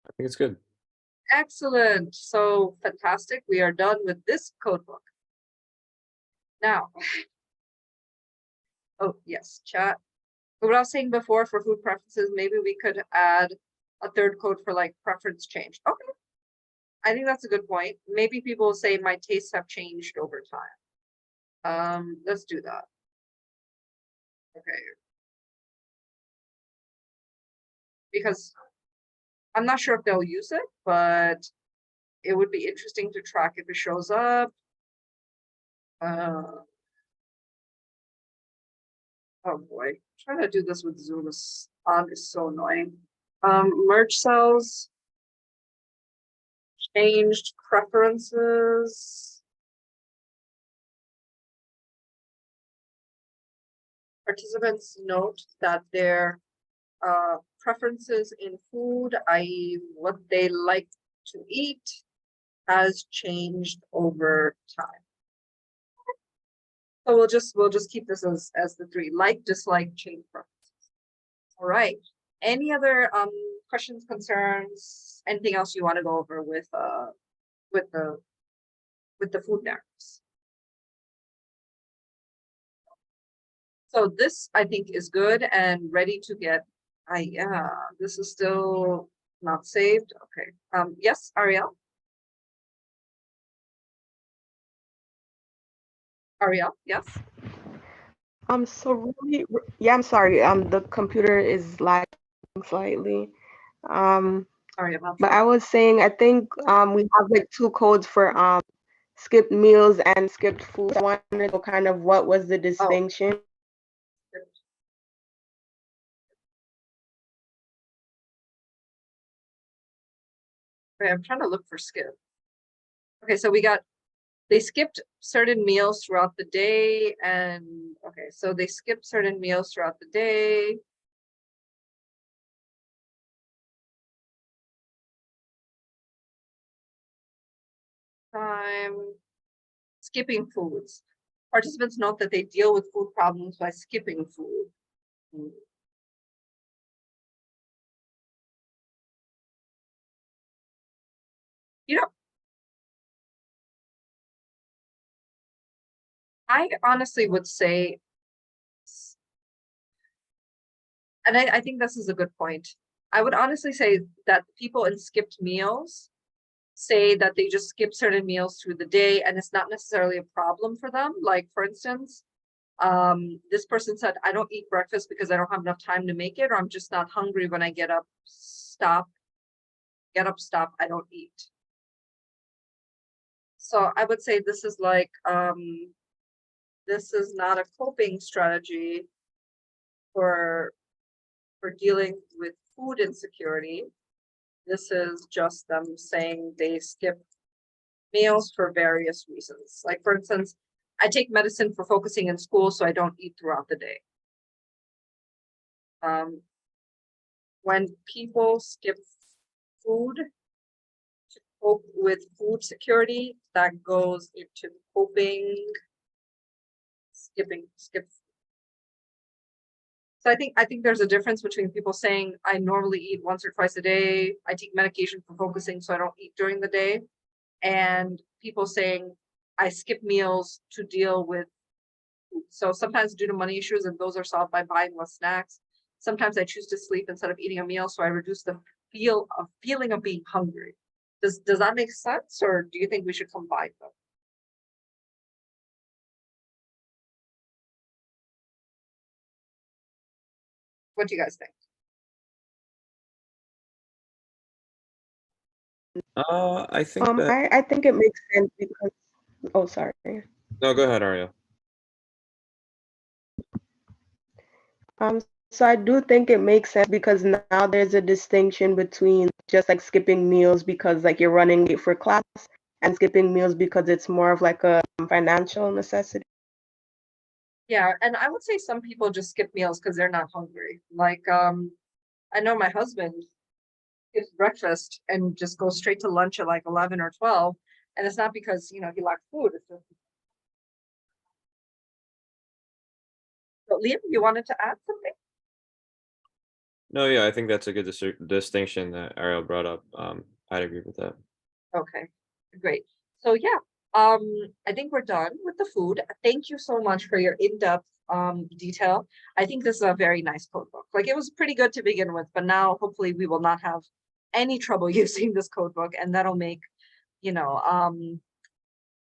I think it's good. Excellent. So fantastic. We are done with this code book. Now, oh yes, chat. What I was saying before for food preferences, maybe we could add a third code for like preference change. Okay. I think that's a good point. Maybe people will say my tastes have changed over time. Let's do that. Okay. Because I'm not sure if they'll use it, but it would be interesting to track if it shows up. Oh boy, trying to do this with Zoom is so annoying. Merge cells, changed preferences. Participants note that their preferences in food, i.e. what they like to eat, has changed over time. So we'll just keep this as the three: like, dislike, change preferences. All right. Any other questions, concerns, anything else you want to go over with the food narratives? So this, I think, is good and ready to get. Yeah, this is still not saved. Okay. Yes, Ariel. Ariel, yes. So really, yeah, I'm sorry. The computer is lagging slightly. Sorry about But that. I was saying, I think we have like two codes for skipped meals and skipped food. I wanted to know kind of what was the distinction. Okay, I'm trying to look for skip. Okay, so we got, they skipped certain meals throughout the day, and okay, so they skipped certain meals throughout the day. Skipping foods. Participants note that they deal with food problems by skipping food. You know, I honestly would say, and I think this is a good point. I would honestly say that people in skipped meals say that they just skip certain meals through the day and it's not necessarily a problem for them. Like, for instance, this person said, I don't eat breakfast because I don't have enough time to make it, or I'm just not hungry when I get up, stop, I don't eat. So I would say this is like, this is not a coping strategy for dealing with food insecurity. This is just them saying they skip meals for various reasons. Like, for instance, I take medicine for focusing in school, so I don't eat throughout the day. When people skip food to cope with food security, that goes into coping, skip. So I think there's a difference between people saying I normally eat once or twice a day, I take medication for focusing, so I don't eat during the day, and people saying I skip meals to deal with food. So sometimes due to money issues, and those are solved by buying less snacks. Sometimes I choose to sleep instead of eating a meal, so I reduce the feeling of being hungry. Does that make sense, or do you think we should combine them? What do you guys think? I think that. I think it makes sense because, oh, sorry. No, go ahead, Ariel. So I do think it makes sense because now there's a distinction between just like skipping meals because like you're running late for class and skipping meals because it's more of like a financial necessity. Yeah, and I would say some people just skip meals because they're not hungry. Like, I know my husband skips breakfast and just goes straight to lunch at like 11 or 12, and it's not because he lacks food. It's just. But Liam, you wanted to add something? No, yeah, I think that's a good distinction that Ariel brought up. I'd agree with that. Okay, great. So yeah, I think we're done with the food. Thank you so much for your in-depth detail. I think this is a very nice code book. Like, it was pretty good to begin with, but now hopefully we will not have any trouble using this code book, and that'll make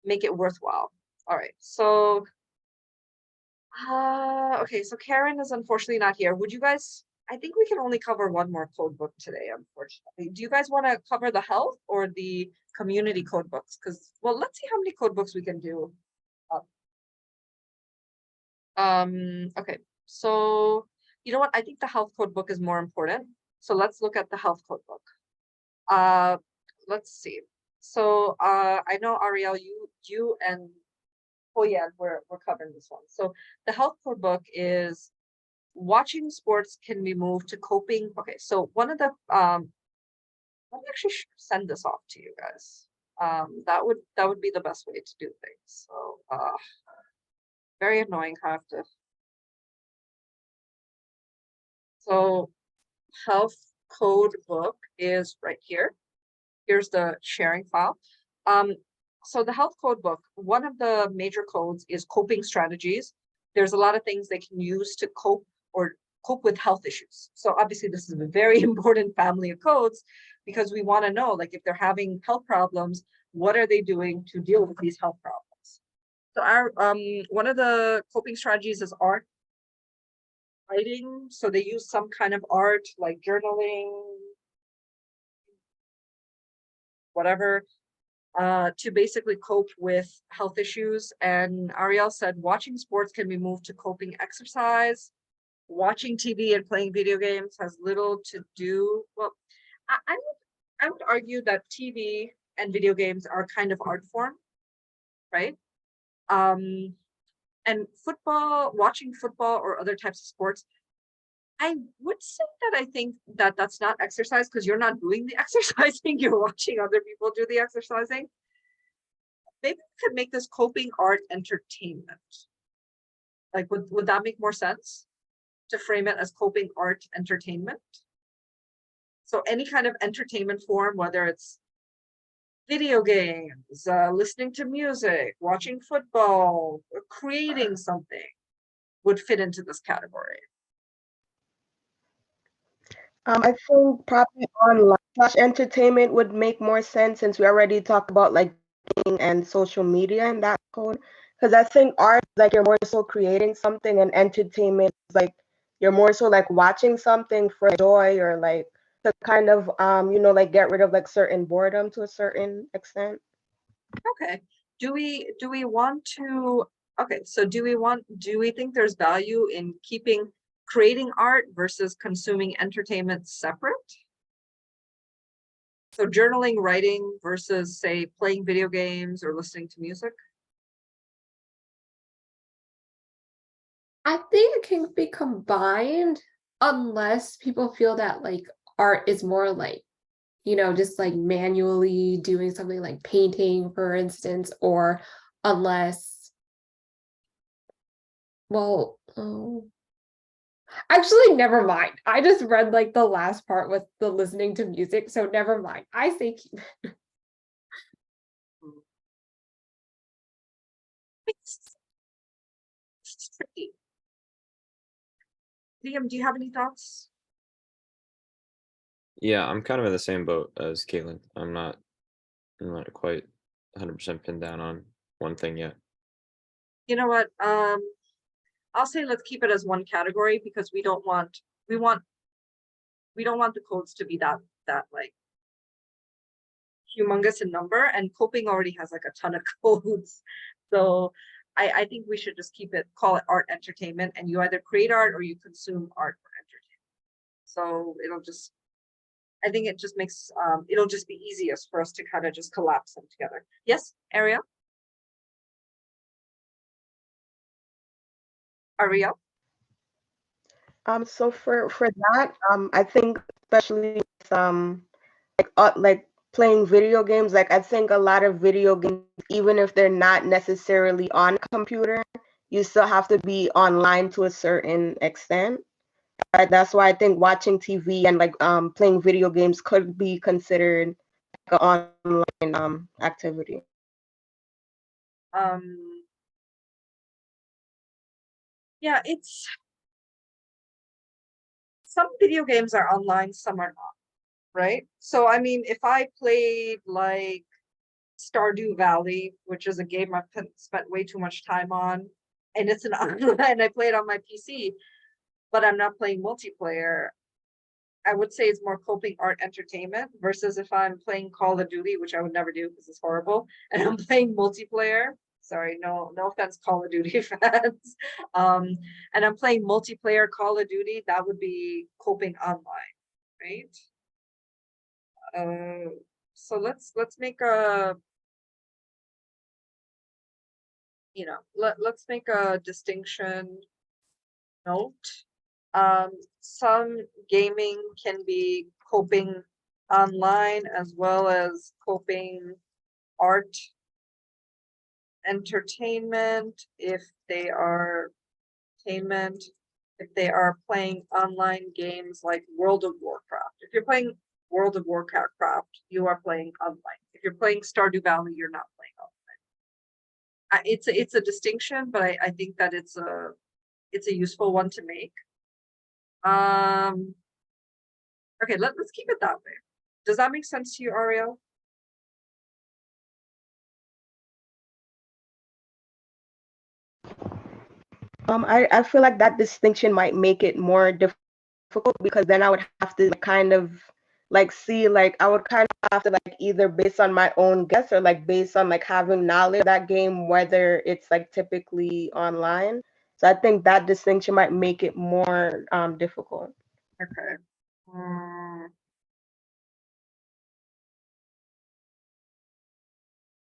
make it worthwhile. All right, so okay, so Karen is unfortunately not here. Would you guys, I think we can only cover one more code book today, unfortunately. Do you guys want to cover the health or the community code books? Because, well, let's see how many code books we can do. Okay, so you know what? I think the health code book is more important. So let's look at the health code book. Let's see. So I know Ariel, you and Oh yeah, we're covering this one. So the health code book is watching sports can be moved to coping. Okay, so one of the let me actually send this off to you guys. That would be the best way to do things. So very annoying how I have to. So health code book is right here. Here's the sharing file. So the health code book, one of the major codes is coping strategies. There's a lot of things they can use to cope with health issues. So obviously this is a very important family of codes because we want to know, like, if they're having health problems, what are they doing to deal with these health problems? So our one of the coping strategies is art, writing. So they use some kind of art like journaling, whatever, to basically cope with health issues. And Ariel said watching sports can be moved to coping exercise. Watching TV and playing video games has little to do. Well, I would argue that TV and video games are kind of art form, right? And football, watching football or other types of sports, I would say that I think that that's not exercise because you're not doing the exercising, you're watching other people do the exercising. Maybe we could make this coping art entertainment. Like, would that make more sense to frame it as coping art entertainment? So any kind of entertainment form, whether it's video games, listening to music, watching football, or creating something, would fit into this category. I think probably online slash entertainment would make more sense since we already talked about like gaming and social media in that code. Because I think art, like you're more so creating something, and entertainment is like you're more so like watching something for joy or like to kind of like get rid of like certain boredom to a certain extent. Okay. Do we want to, okay, so do we think there's value in creating art versus consuming entertainment separate? So journaling, writing versus, say, playing video games or listening to music? I think it can be combined unless people feel that like art is more like, just like manually doing something like painting, for instance, or unless, well, actually, never mind. I just read like the last part with the listening to music, so never mind. I say keep. It's tricky. Liam, do you have any thoughts? Yeah, I'm kind of in the same boat as Caitlin. I'm not quite 100% pinned down on one thing yet. You know what? I'll say let's keep it as one category because we don't want the codes to be that like humongous in number, and coping already has like a ton of codes. So I think we should just call it art entertainment, and you either create art or you consume art for entertainment. So I think it just makes it'll just be easiest for us to kind of just collapse them together. Yes, Ariel? Ariel? So for that, I think especially with, like playing video games, like I think a lot of video games, even if they're not necessarily on a computer, you still have to be online to a certain extent. Right? That's why I think watching TV and like playing video games could be considered like an online activity. Yeah, it's some video games are online, some are not, right? So I mean, if I played like Stardew Valley, which is a game I've spent way too much time on, and it's an online, I play it on my PC, but I'm not playing multiplayer. I would say it's more coping art entertainment versus if I'm playing Call of Duty, which I would never do because it's horrible, and I'm playing multiplayer. Sorry, no offense, Call of Duty fans. And I'm playing multiplayer Call of Duty, that would be coping online, right? Uh, so let's make a let's make a distinction note. Some gaming can be coping online as well as coping art, entertainment, if they are entertainment, if they are playing online games like World of Warcraft. If you're playing World of Warcraft, you are playing online. If you're playing Stardew Valley, you're not playing online. It's a distinction, but I think that it's a useful one to make. Okay, let's keep it that way. Does that make sense to you, Ariel? I feel like that distinction might make it more difficult because then I would have to kind of like see, like I would kind of have to like either based on my own guess or like based on like having knowledge of that game, whether it's like typically online. So I think that distinction might make it more difficult. Okay.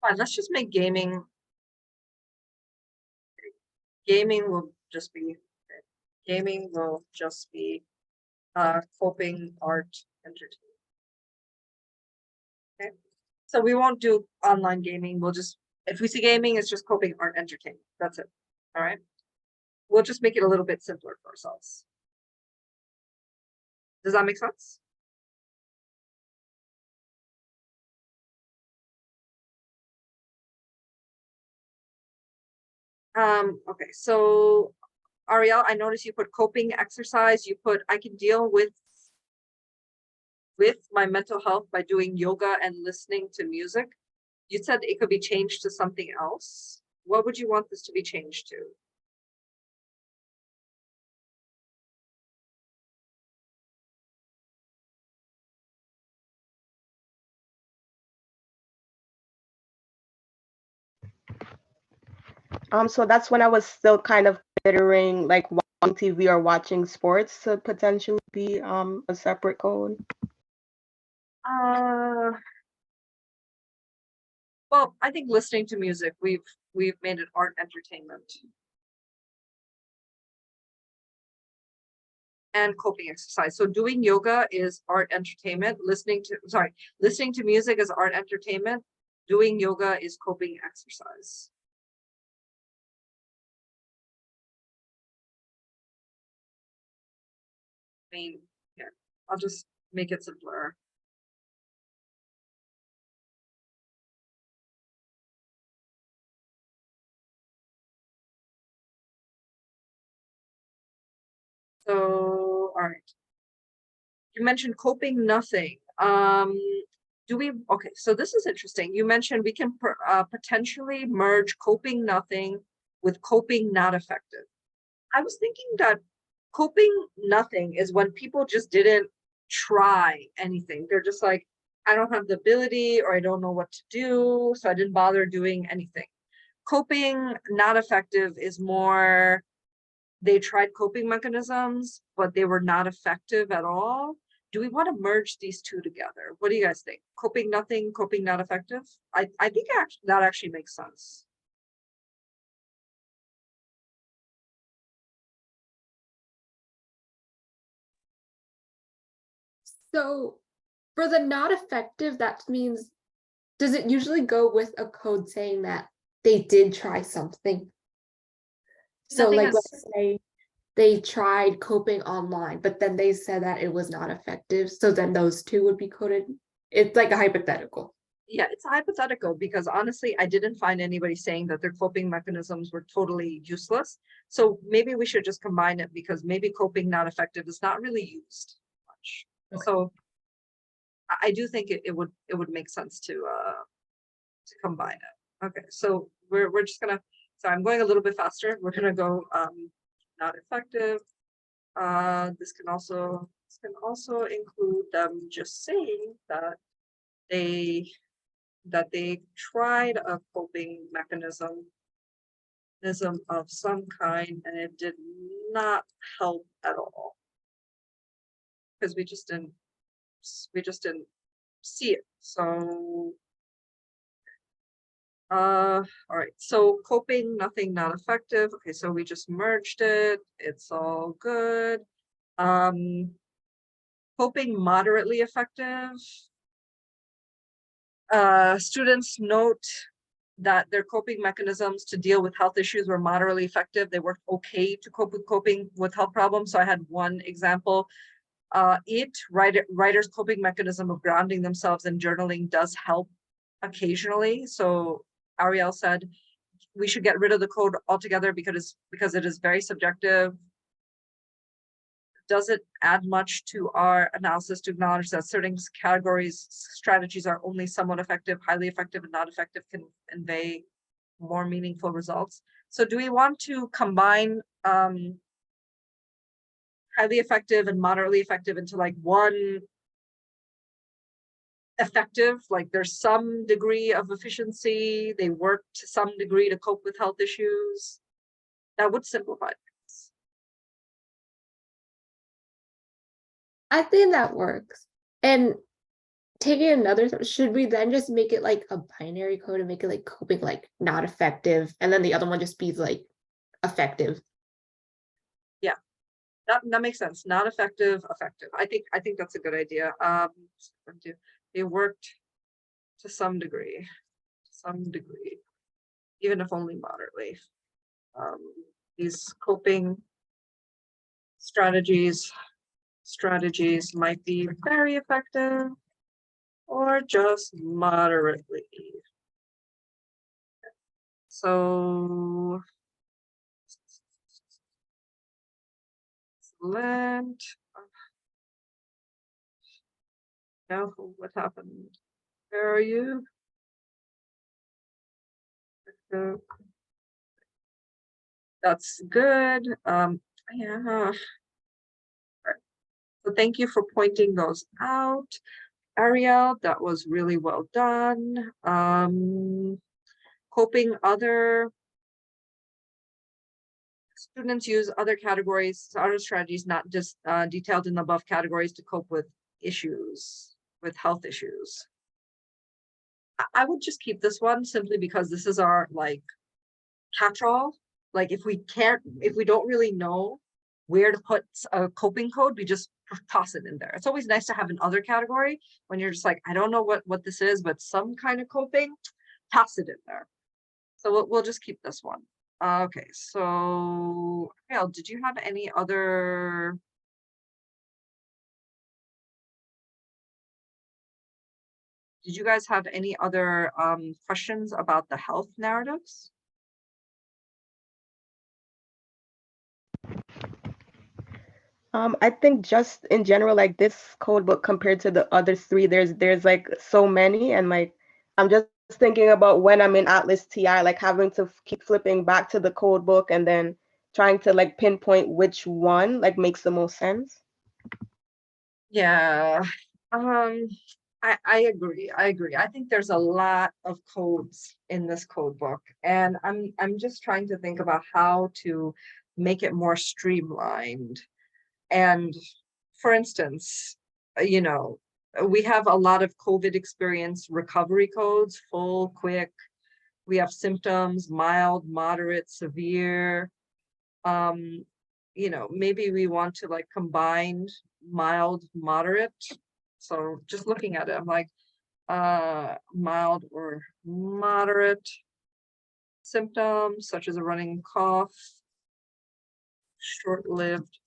Fine, let's just make gaming. Gaming will just be coping art entertainment. Okay. So we won't do online gaming. We'll just, if we see gaming, it's just coping art entertainment. That's it. All right. We'll just make it a little bit simpler for ourselves. Does that make sense? Okay, so Ariel, I noticed you put coping exercise. You put I can deal with my mental health by doing yoga and listening to music. You said it could be changed to something else. What would you want this to be changed to? So that's when I was still kind of considering like watching TV or watching sports to potentially be a separate code. Well, I think listening to music, we've made it art entertainment. And coping exercise. So doing yoga is art entertainment. Listening to music is art entertainment. Doing yoga is coping exercise. I mean, yeah, I'll just make it simpler. So, all right. You mentioned coping nothing. Okay, so this is interesting. You mentioned we can potentially merge coping nothing with coping not effective. I was thinking that coping nothing is when people just didn't try anything. They're just like, I don't have the ability or I don't know what to do, so I didn't bother doing anything. Coping not effective is more they tried coping mechanisms, but they were not effective at all. Do we want to merge these two together? What do you guys think? Coping nothing, coping not effective? I think that actually makes sense. So for the not effective, that means, does it usually go with a code saying that they did try something? So Nothing like, is- let's say they tried coping online, but then they said that it was not effective. So then those two would be coded. It's like a hypothetical. Yeah, it's a hypothetical because honestly, I didn't find anybody saying that their coping mechanisms were totally useless. So maybe we should just combine it because maybe coping not effective is not really used much. Okay. So I do think it would make sense to combine it. Okay, so we're just gonna, so I'm going a little bit faster. We're gonna go not effective. This can also include them just saying that they tried a coping mechanism of some kind and it did not help at all because we just didn't see it. So All right, so coping, nothing, not effective. Okay, so we just merged it. It's all good. Coping, moderately effective. Students note that their coping mechanisms to deal with health issues were moderately effective. They worked okay to cope with coping with health problems. So I had one example. Writer's coping mechanism of grounding themselves and journaling does help occasionally. So Ariel said we should get rid of the code altogether because it is very subjective. Does it add much to our analysis to acknowledge that certain categories, strategies are only somewhat effective, highly effective, and not effective can convey more meaningful results? So do we want to combine highly effective and moderately effective into like one effective, like there's some degree of efficiency, they work to some degree to cope with health issues? That would simplify things. I think that works. And taking another, should we then just make it like a binary code and make it like coping like not effective, and then the other one just be like effective? That makes sense. Not effective, effective. I think that's a good idea. They worked to some degree, even if only moderately. These coping strategies might be very effective or just moderately. So excellent. Now what happened? Where are you? That's good. Yeah. So thank you for pointing those out, Ariel. That was really well done. Coping, other students use other categories, other strategies, not just detailed in the above categories to cope with issues, with health issues. I would just keep this one simply because this is our like catch-all. Like if we don't really know where to put a coping code, we just toss it in there. It's always nice to have another category when you're just like, I don't know what this is, but some kind of coping, toss it in there. So we'll just keep this one. Okay, so Ariel, did you have any other? Did you guys have any other questions about the health narratives? I think just in general, like this code book compared to the other three, there's like so many, and like I'm just thinking about when I'm in Atlas TI, like having to keep flipping back to the code book and then trying to like pinpoint which one like makes the most sense. Yeah, I agree. I think there's a lot of codes in this code book, and I'm just trying to think about how to make it more streamlined. And for instance, we have a lot of COVID experience recovery codes, full, quick. We have symptoms, mild, moderate, severe. Maybe we want to like combine mild, moderate. So just looking at it, I'm like, mild or moderate symptoms such as a running cough, short-lived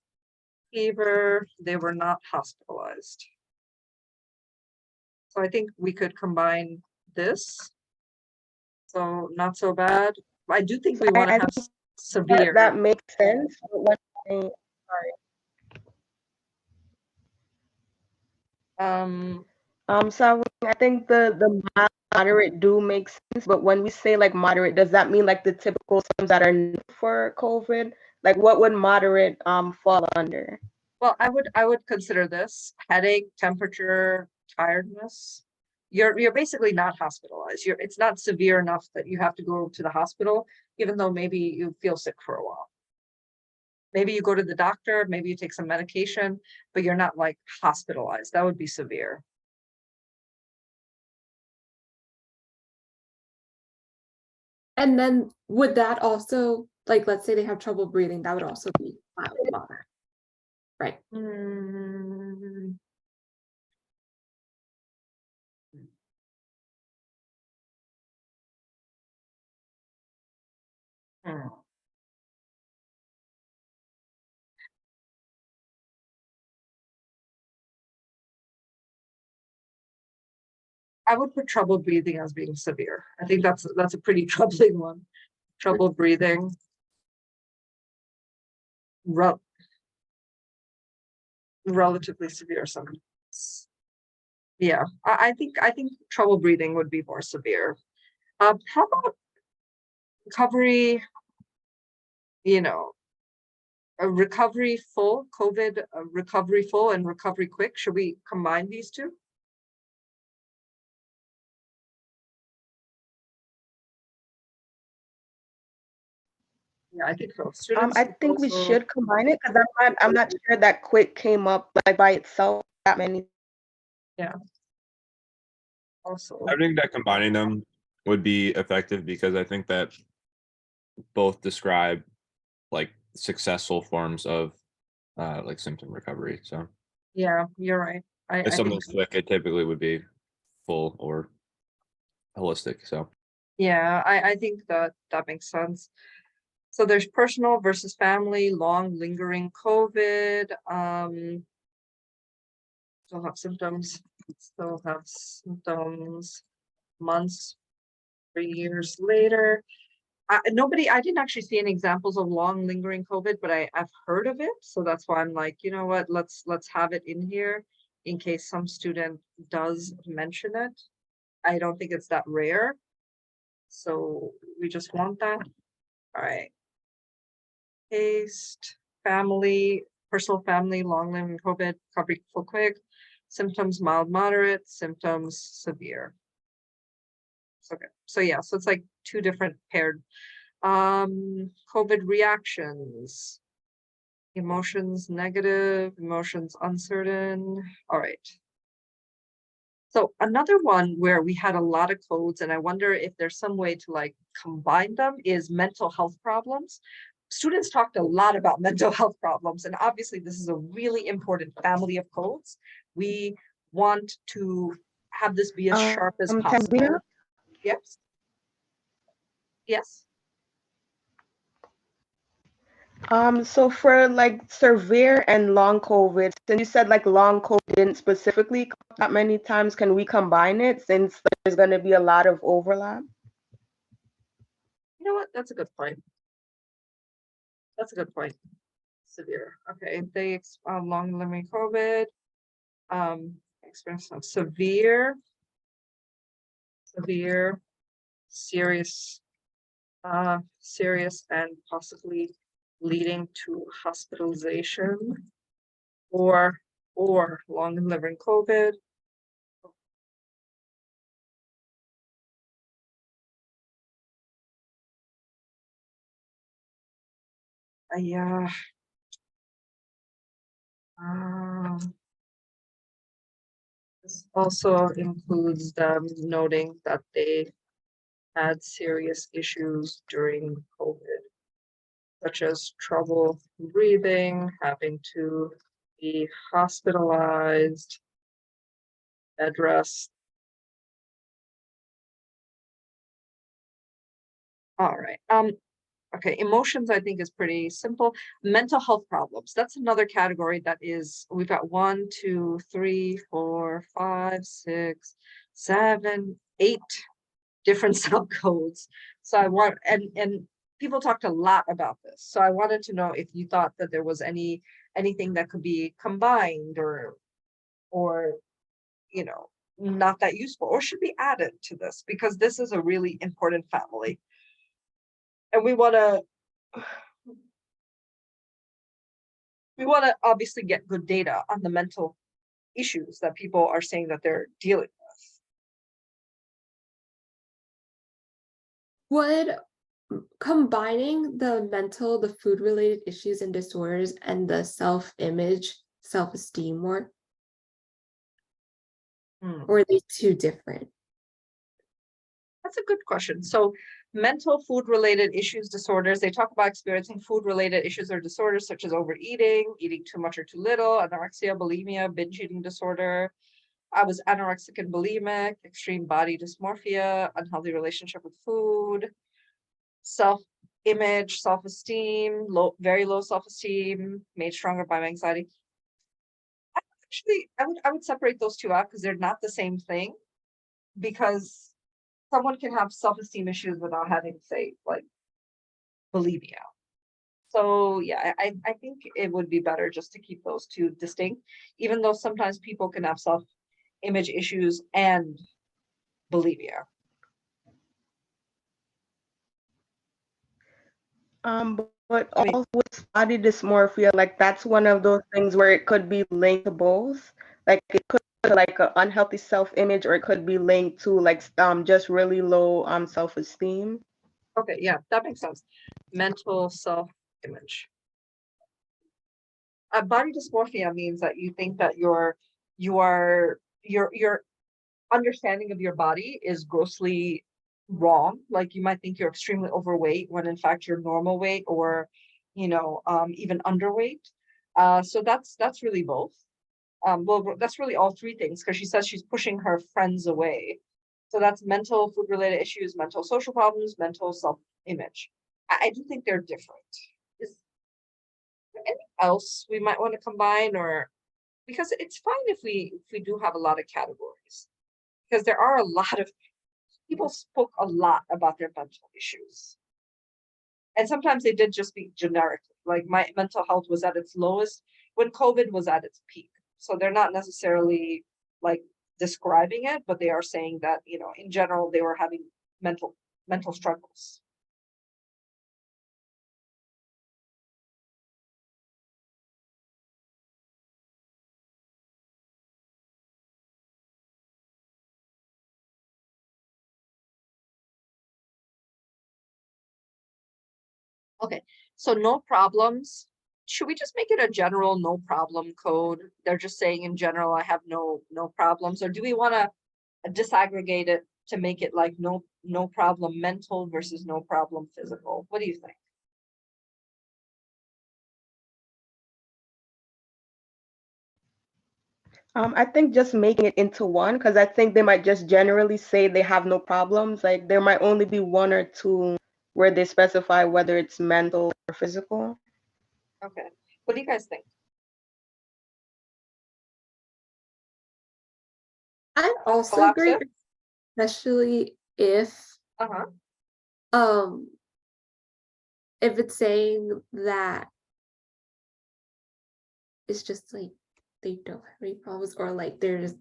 fever, they were not hospitalized. So I think we could combine this. So not so bad. I do think we want to I have think severe. that makes sense. But sorry. So I think the mild, moderate do make sense, but when we say like moderate, does that mean like the typical symptoms that are known for COVID? Like what would moderate fall under? Well, I would consider this headache, temperature, tiredness. You're basically not hospitalized. It's not severe enough that you have to go to the hospital, even though maybe you feel sick for a while. Maybe you go to the doctor, maybe you take some medication, but you're not like hospitalized. That would be severe. And then would that also, like, let's say they have trouble breathing, that would also be mild, moderate, right? Mm. Hmm. I would put trouble breathing as being severe. I think that's a pretty troubling one. Trouble breathing. Relatively severe symptoms. Yeah, I think trouble breathing would be more severe. How about recovery? You know, a recovery full, COVID, recovery full and recovery quick. Should we combine these two? Yeah, I think so. Students I think we also, should combine it because I'm not sure that quick came up like by itself that many. yeah. Also, I think that combining them would be effective because I think that both describe like successful forms of like symptom recovery. So yeah, you're right. if I think something's quick, it typically would be full or holistic. So yeah, I think that that makes sense. So there's personal versus family, long lingering COVID, still have symptoms months, 3 years later. I didn't actually see any examples of long lingering COVID, but I've heard of it. So that's why I'm like, you know what, let's have it in here in case some student does mention it. I don't think it's that rare. So we just want that. All right. Paste, family, personal family, long living COVID, recovery full quick, symptoms mild, moderate, symptoms severe. Okay, so yeah, so it's like two different paired. COVID reactions, emotions negative, emotions uncertain. All right. So another one where we had a lot of codes, and I wonder if there's some way to like combine them, is mental health problems. Students talked a lot about mental health problems, and obviously this is a really important family of codes. We want to have this be as sharp as possible. Tanzania? Yes. Yes. So for like severe and long COVID, since you said like long COVID didn't specifically come up that many times, can we combine it since there's going to be a lot of overlap? You know what? That's a good point. That's a good point. Severe. Okay. They long living COVID. Experience of severe, serious, serious and possibly leading to hospitalization or long living COVID. Yeah. This also includes them noting that they had serious issues during COVID, such as trouble breathing, having to be hospitalized, bed rest. All right. Okay, emotions I think is pretty simple. Mental health problems. That's another category that is, we've got 1, 2, 3, 4, 5, 6, 7, 8 different subcodes. So I want, and people talked a lot about this. So I wanted to know if you thought that there was anything that could be combined or you know, not that useful or should be added to this because this is a really important family. And we want to obviously get good data on the mental issues that people are saying that they're dealing with. Would combining the food related issues and disorders and the self-image, self-esteem work, Hmm. or are they too different? That's a good question. So Mental food-related issues, disorders. They talk about experiencing food-related issues or disorders such as overeating, eating too much or too little, anorexia, bulimia, binge eating disorder. I was anorexic and bulimic, extreme body dysmorphia, unhealthy relationship with food, self-image, self-esteem, very low self-esteem, made stronger by my anxiety. Actually, I would separate those two out because they're not the same thing. Because someone can have self-esteem issues without having, say, like bulimia. So yeah, I think it would be better just to keep those two distinct, even though sometimes people can have self-image issues and bulimia. But I mean, also with body dysmorphia, like that's one of those things where it could be linked to both. Like it could be like an unhealthy self-image, or it could be linked to like just really low self-esteem. okay, yeah, that makes sense. Mental self-image. Body dysmorphia means that you think that your understanding of your body is grossly wrong. Like you might think you're extremely overweight when in fact you're normal weight, or even underweight. So that's really both. Well, that's really all three things, because she says she's pushing her friends away. So that's mental food related issues, mental social problems, mental self-image. I do think they're different. Is there anything else we might want to combine, or because it's fine if we do have a lot of categories, because there are a lot of people spoke a lot about their mental issues. And sometimes they did just speak generically. Like my mental health was at its lowest when COVID was at its peak. So they're not necessarily like describing it, but they are saying that, in general, they were having mental struggles. Okay, so no problems. Should we just make it a general no problem code? They're just saying in general, I have no problems, or do we want to disaggregate it to make it like no problem mental versus no problem physical? What do you think? I think just making it into one, because I think they might just generally say they have no problems. Like there might only be one or two where they specify whether it's mental or physical. Okay, what do you guys think? I'd also Collapse agree, it? especially Uh-huh. um if it's saying that it's just like they don't have any problems, or like they're just,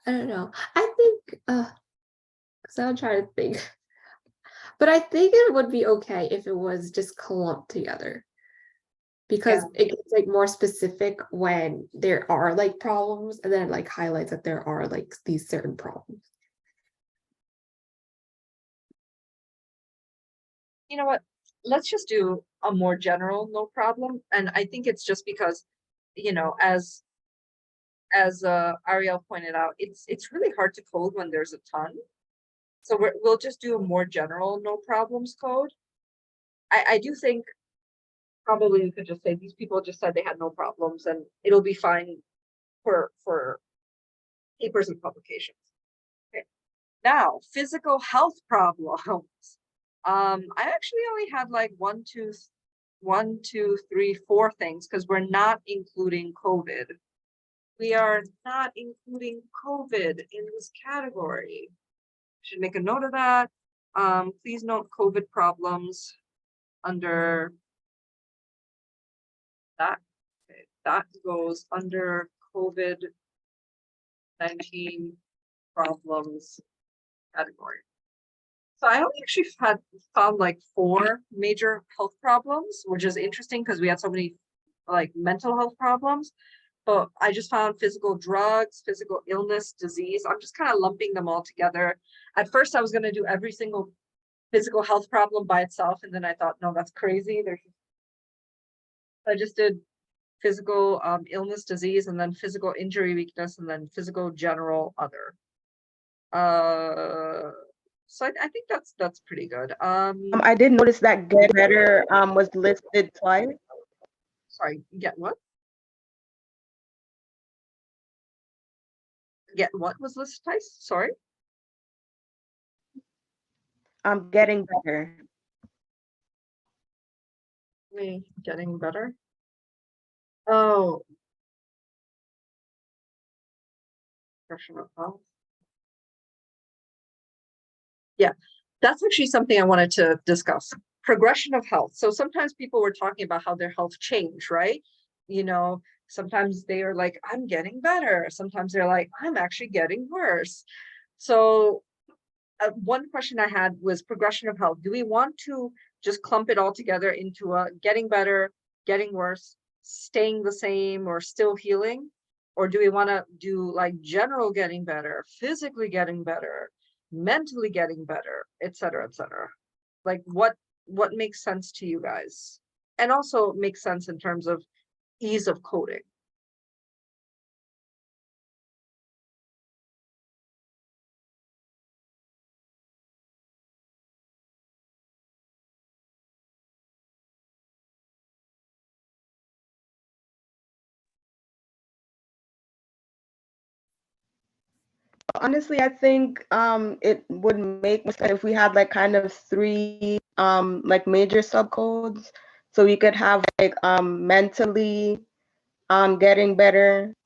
I don't know. I think because I'm trying to think. But I think it would be okay if it was just clumped together, because Yeah. it gets like more specific when there are like problems, and then it like highlights that there are like these certain problems. You know what? Let's just do a more general no problem. And I think it's just because, as Ariel pointed out, it's really hard to code when there's a ton. So we'll just do a more general no problems code. I do think probably we could just say these people just said they had no problems, and it'll be fine for papers and publications. Okay. Now, physical health problems. I actually only had like 4 things, because we're not including COVID. We are not including COVID in this category. Should make a note of that. Please note COVID problems under that. Okay, that goes under COVID-19 problems category. So I only actually found like 4 major health problems, which is interesting because we had so many like mental health problems. But I just found physical drugs, physical illness, disease. I'm just kind of lumping them all together. At first, I was going to do every single physical health problem by itself, and then I thought, no, that's crazy. I just did physical illness, disease, and then physical injury, weakness, and then physical general other. So I think that's pretty good. I did notice that get better was listed twice. Sorry, get what? Get what was listed twice? Sorry. Getting better. Me getting better. Oh. Progression of health. Yeah, that's actually something I wanted to discuss. Progression of health. So sometimes people were talking about how their health changed, right? You know, sometimes they are like, I'm getting better. Sometimes they're like, I'm actually getting worse. So one question I had was progression of health. Do we want to just clump it all together into a getting better, getting worse, staying the same, or still healing? Or do we want to do like general getting better, physically getting better, mentally getting better, et cetera, et cetera? Like what makes sense to you guys? And also makes sense in terms of ease of coding. Honestly, I think it would make sense if we had like kind of three like major subcodes. So we could have like mentally getting better.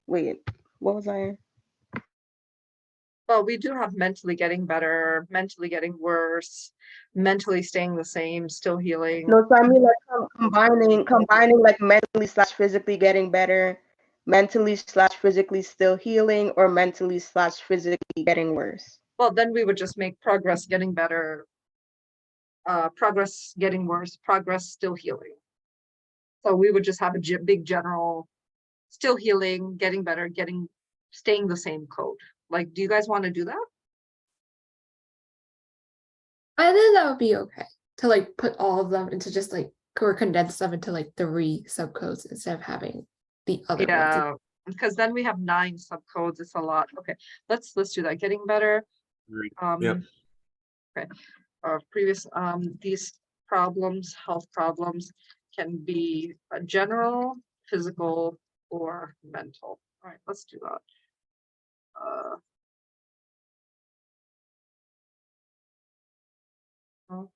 Wait, what was I? Well, we do have mentally getting better, mentally getting worse, mentally staying the same, still healing. No, so I mean like combining like mentally slash physically getting better, mentally slash physically still healing, or mentally slash physically getting worse. Well, then we would just make progress getting better, progress getting worse, progress still healing. So we would just have a big general still healing, getting better, staying the same code. Like, do you guys want to do that? I think that would be okay to like put all of them into just like or condense them into like 3 subcodes instead of having the other ones. Yeah, because then we have 9 subcodes. It's a lot. Okay, let's do that. Getting better. Yep. Okay. Previous these problems, health problems, can be general, physical, or mental. All right, let's do that. Oh.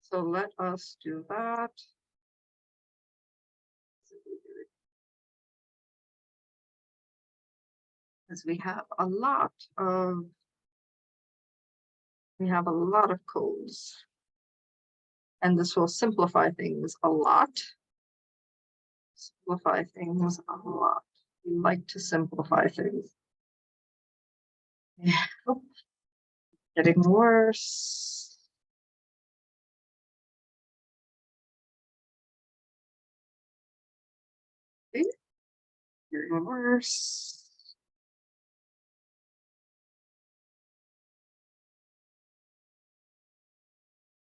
So let us do that. Because we have a lot of codes. And this will simplify things a lot. Simplify things a lot. We like to simplify things. Yeah. Oh. Getting worse. Okay. Getting worse.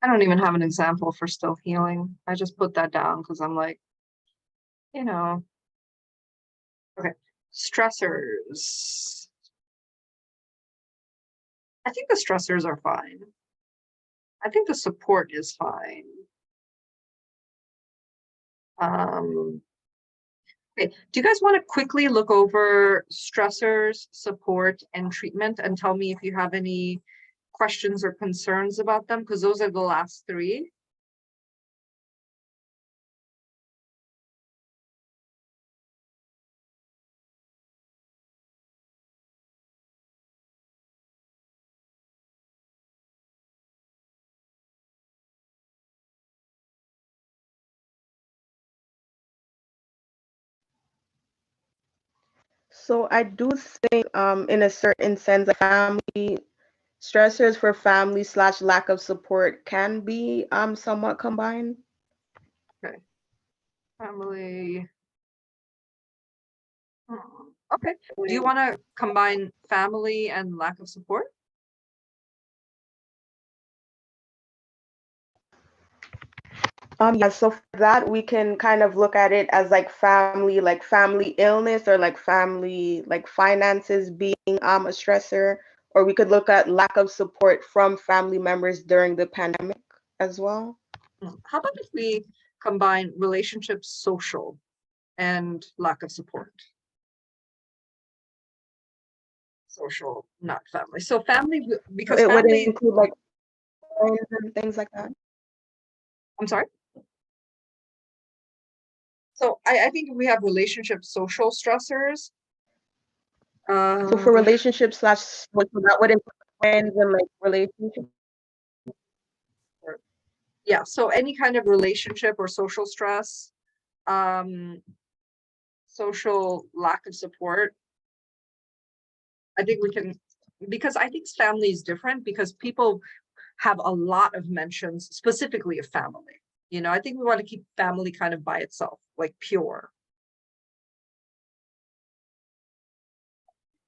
I don't even have an example for still healing. I just put that down because I'm like, you know. Okay, stressors. I think the stressors are fine. I think the support is fine. Okay, do you guys want to quickly look over stressors, support, and treatment and tell me if you have any questions or concerns about them? Because those are the last 3. So I do think in a certain sense, like family stressors for family slash lack of support can be somewhat combined. Okay, family. Okay, do you want to combine family and lack of support? Yeah, so for that we can kind of look at it as like family illness, or like family, like finances being a stressor, or we could look at lack of support from family members during the pandemic as well. How about if we combine relationships, social, and lack of support? Social, not family. So family, because It would family, include like friends and things like that. I'm sorry. So I think we have relationship, social stressors. So for relationships slash, so that would include friends and like relationships. Yeah, so any kind of relationship or social stress, social lack of support. I think we can, because I think family is different, because people have a lot of mentions specifically of family. You know, I think we want to keep family kind of by itself, like pure.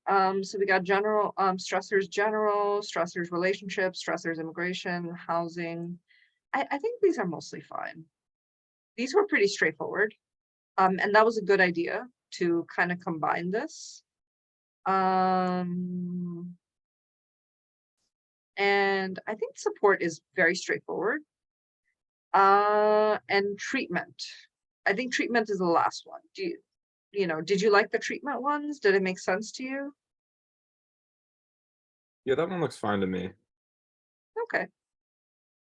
So we got general stressors, relationships, stressors, immigration, housing. I think these are mostly fine. These were pretty straightforward. And that was a good idea to kind of combine this. And I think support is very straightforward. And treatment. I think treatment is the last one. Did you like the treatment ones? Did it make sense to you? Yeah, that one looks fine to me. Okay.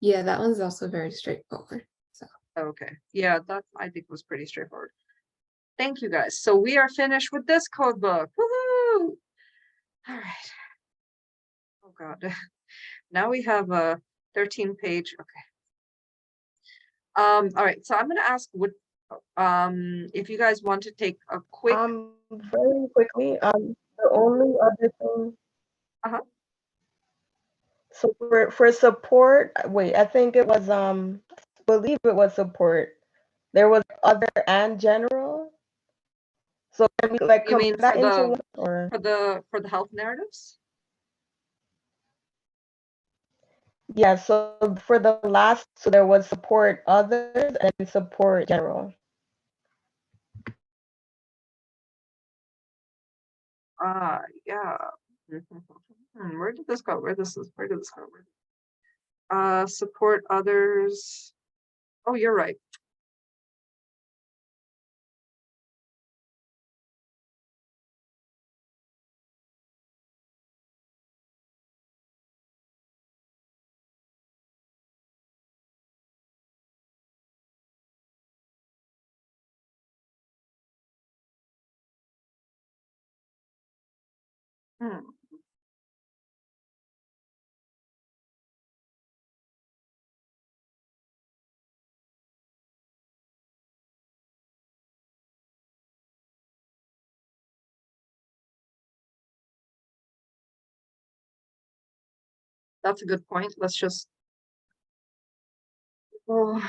Yeah, that one's also very straightforward. So Okay. Yeah, that I think was pretty straightforward. Thank you guys. So we are finished with this code book. Woohoo! All right. Oh God. Now we have a 13-page. Okay. All right. So I'm gonna ask if you guys want to take a quick Very quickly, the only other thing. Uh-huh. So for support, wait, I think it was believe it was support. There was other and general. So can we like You come mean that into one, or for the health narratives? yeah, so for the last, so there was support others and support general. Yeah. Where did this go? Where did this go? Support others. Oh, you're right. Hmm. That's a good point. Let's just. Oh.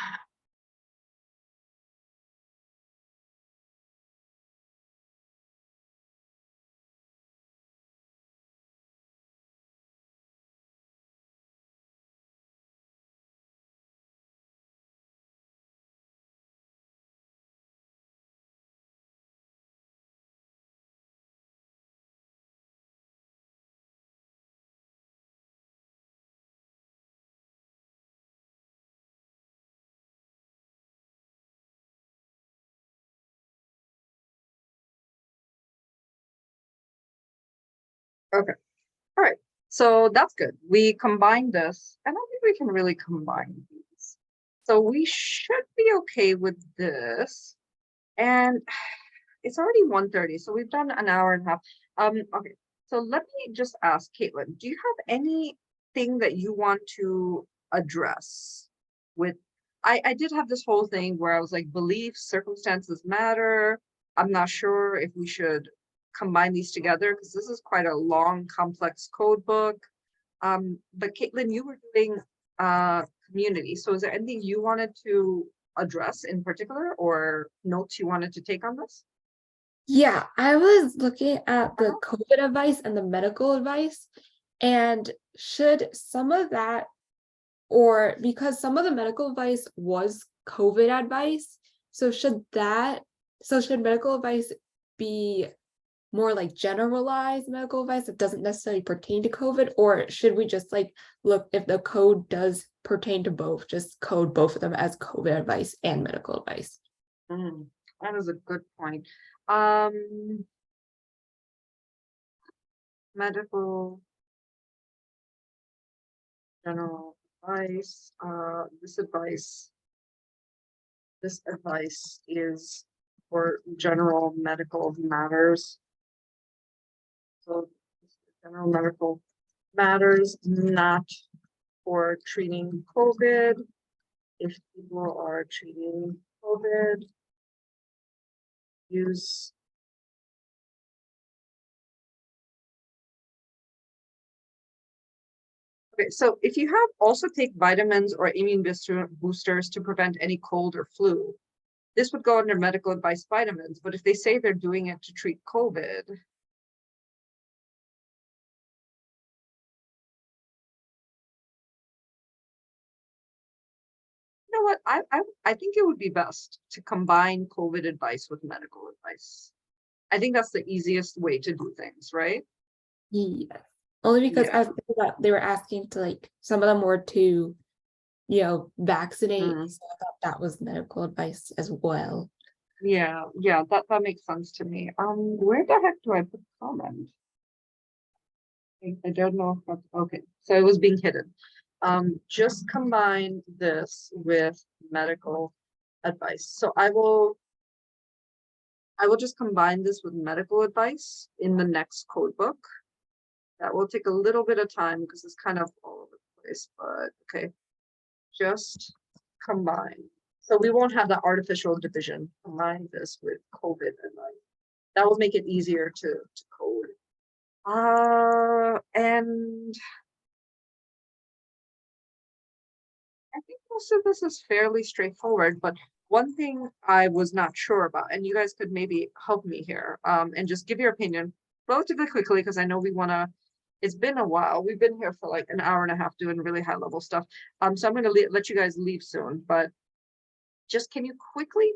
Okay. All right. So that's good. We combined this. I don't think we can really combine these. So we should be okay with this. And it's already 1:30, so we've done an hour and a half. Okay. So let me just ask Caitlin, do you have anything that you want to address with I did have this whole thing where I was like, beliefs, circumstances matter. I'm not sure if we should combine these together because this is quite a long, complex code book. But Caitlin, you were doing community. So is there anything you wanted to address in particular or notes you wanted to take on this? yeah, I was looking at the COVID advice and the medical advice, and should some of that, or because some of the medical advice was COVID advice. So should medical advice be more like generalized medical advice that doesn't necessarily pertain to COVID, or should we just like look if the code does pertain to both, just code both of them as COVID advice and medical advice? That is a good point. Medical general advice, this advice is for general medical matters. So general medical matters, not for treating COVID. If people are treating COVID, use okay, so if you have also take vitamins or immune boosters to prevent any cold or flu, this would go under medical advice vitamins. But if they say they're doing it to treat COVID, you know what? I think it would be best to combine COVID advice with medical advice. I think that's the easiest way to do things, right? Yeah. Only because Yeah. I was thinking that they were asking to like some of them were to, vaccinate. Mhm. So I thought that was medical advice as well. Yeah, that makes sense to me. Where the heck do I put comment? I don't know if that's okay. So it was being hidden. Just combine this with medical advice. So I will just combine this with medical advice in the next code book. That will take a little bit of time because it's kind of all over the place, but okay. Just combine. So we won't have the artificial division. Combine this with COVID advice. That will make it easier to code. And I think most of this is fairly straightforward, but one thing I was not sure about, and you guys could maybe help me here, and just give your opinion relatively quickly, because I know we want to, it's been a while. We've been here for like an hour and a half doing really high level stuff. So I'm going to let you guys leave soon, but just can you quickly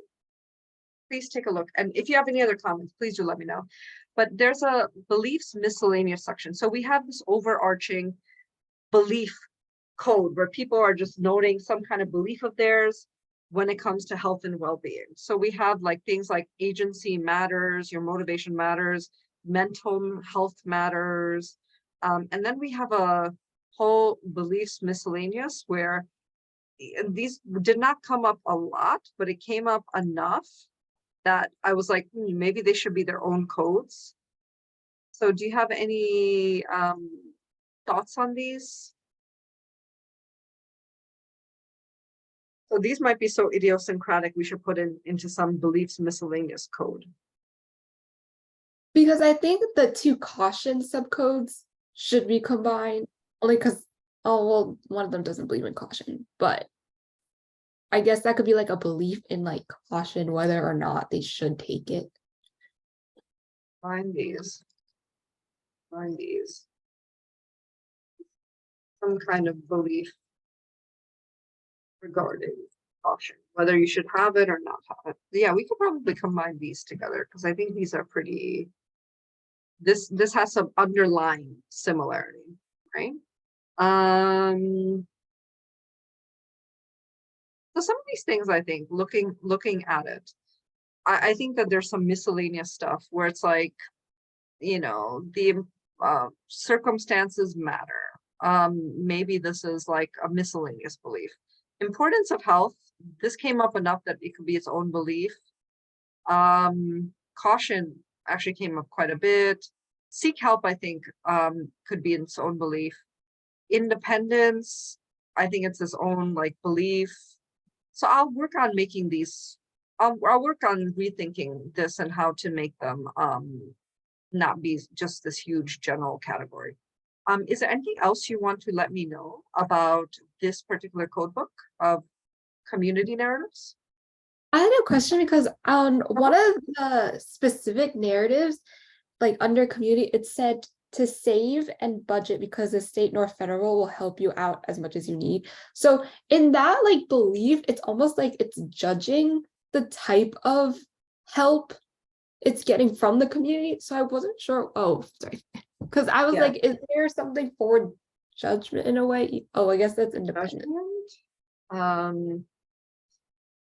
please take a look? And if you have any other comments, please do let me know. But there's a beliefs miscellaneous section. So we have this overarching belief code where people are just noting some kind of belief of theirs when it comes to health and well-being. So we have like things like agency matters, your motivation matters, mental health matters. And then we have a whole beliefs miscellaneous where these did not come up a lot, but it came up enough that I was like, maybe they should be their own codes. So do you have any thoughts on these? So these might be so idiosyncratic, we should put into some beliefs miscellaneous code. Because I think the two caution subcodes should be combined, only because, one of them doesn't believe in caution, but I guess that could be like a belief in like caution, whether or not they should take it. Find these. Some kind of belief regarding caution, whether you should have it or not have it. Yeah, we could probably combine these together because I think these are pretty, this has some underlying similarity, right? So some of these things, I think, looking at it, I think that there's some miscellaneous stuff where it's like, the circumstances matter. Maybe this is like a miscellaneous belief. Importance of health, this came up enough that it could be its own belief. Caution actually came up quite a bit. Seek help, I think, could be its own belief. Independence, I think it's its own like belief. So I'll work on making these, I'll work on rethinking this and how to make them not be just this huge general category. Is there anything else you want to let me know about this particular code book of community narratives? I had a question because on one of the specific narratives, like under community, it said to save and budget because the state nor federal will help you out as much as you need. So in that like belief, it's almost like it's judging the type of help it's getting from the community. So I wasn't sure. Oh, sorry. Because I was Yeah. like, is there something for judgment in a way? Oh, I guess that's independent. Judgment?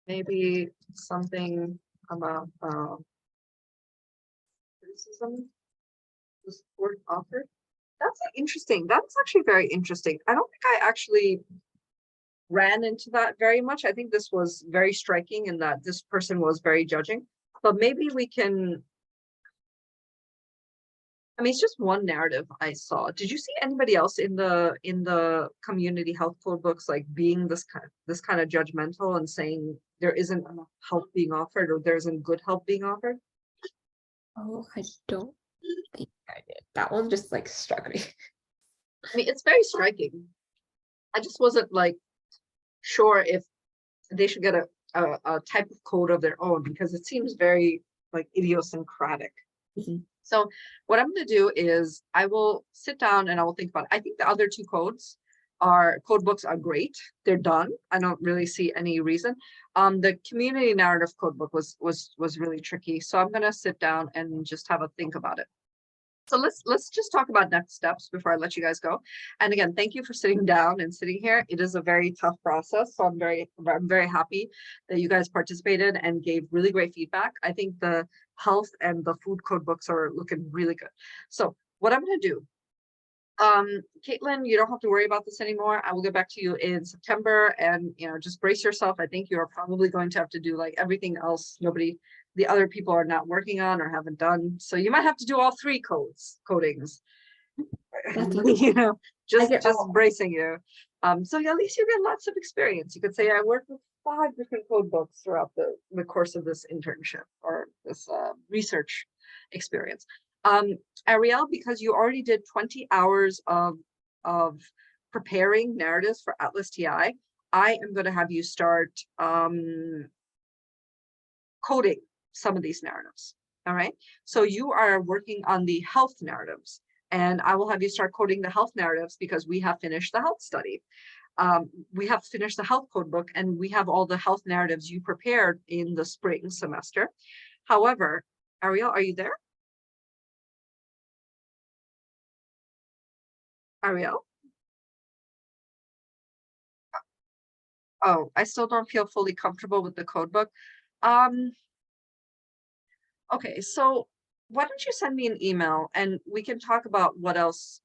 Maybe something about criticism was word offered. That's interesting. That's actually very interesting. I don't think I actually ran into that very much. I think this was very striking in that this person was very judging, but maybe we can. I mean, it's just one narrative I saw. Did you see anybody else in the community health code books like being this kind of judgmental and saying there isn't enough help being offered or there isn't good help being offered? Oh, I don't think I did. That one just like struck me. I mean, it's very striking. I just wasn't like sure if they should get a type of code of their own because it seems very like idiosyncratic. Mhm. So what I'm going to do is I will sit down and I will think about it. I think the other two code books are great. They're done. I don't really see any reason. The community narrative code book was really tricky. So I'm going to sit down and just have a think about it. So let's just talk about next steps before I let you guys go. And again, thank you for sitting down and sitting here. It is a very tough process. So I'm very happy that you guys participated and gave really great feedback. I think the health and the food code books are looking really good. So what I'm going to do, Caitlin, you don't have to worry about this anymore. I will get back to you in September and, just brace yourself. I think you're probably going to have to do like everything else the other people are not working on or haven't done. So you might have to do all three codings. That's okay. Just all. bracing you. So at least you get lots of experience. You could say I worked with 5 different code books throughout the course of this internship or this research experience. Ariel, because you already did 20 hours of preparing narratives for Atlas TI, I am going to have you start coding some of these narratives. All right. So you are working on the health narratives, and I will have you start coding the health narratives because we have finished the health study. We have finished the health code book, and we have all the health narratives you prepared in the spring semester. However, Ariel, are you there? Ariel? Oh, I still don't feel fully comfortable with the code book. Okay, so why don't you send me an email and we can talk about what else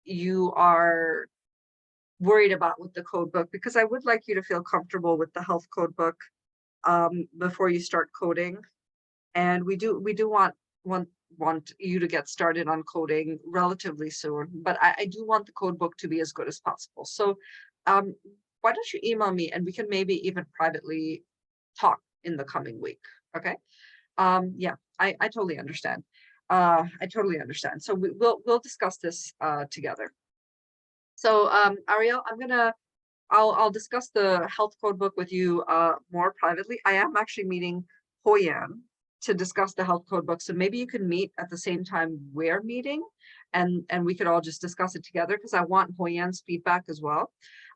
you are worried about with the code book, because I would like you to feel comfortable with the health code book before you start coding. And we do want you to get started on coding relatively soon, but I do want the code book to be as good as possible. So why don't you email me and we can maybe even privately talk in the coming week, okay? Yeah, I totally understand. I totally understand. So we'll discuss this together. So Ariel, I'll discuss the health code book with you more privately. I am actually meeting Hoyan to discuss the health code book. So maybe you can meet at the same time we're meeting and we could all just discuss it together because I want Hoyan's feedback as well.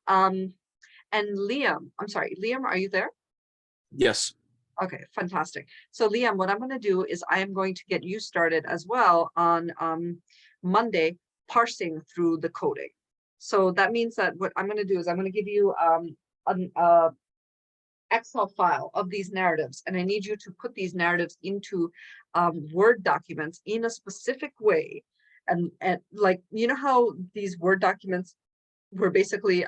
And Liam, I'm sorry, Liam, are you there? Yes. Okay, fantastic. So Liam, what I'm going to do is I am going to get you started as well on Monday, parsing through the coding. So that means that what I'm going to do is I'm going to give you an Excel file of these narratives, and I need you to put these narratives into Word documents in a specific way. And like, you know how these Word documents were basically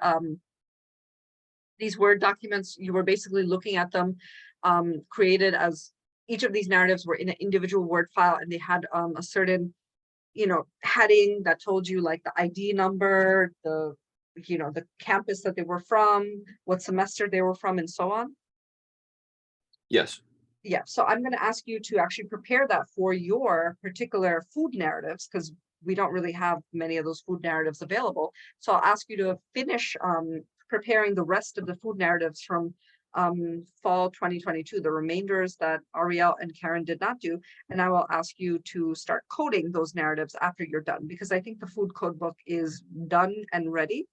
you were basically looking at them created as each of these narratives were in an individual Word file, and they had a certain heading that told you like the ID number, the campus that they were from, what semester they were from, and so on. Yes. Yeah, so I'm going to ask you to actually prepare that for your particular food narratives, because we don't really have many of those food narratives available. So I'll ask you to finish preparing the rest of the food narratives from fall 2022, the remainders that Ariel and Karen did not do. And I will ask you to start coding those narratives after you're done, because I think the food code book is done and ready.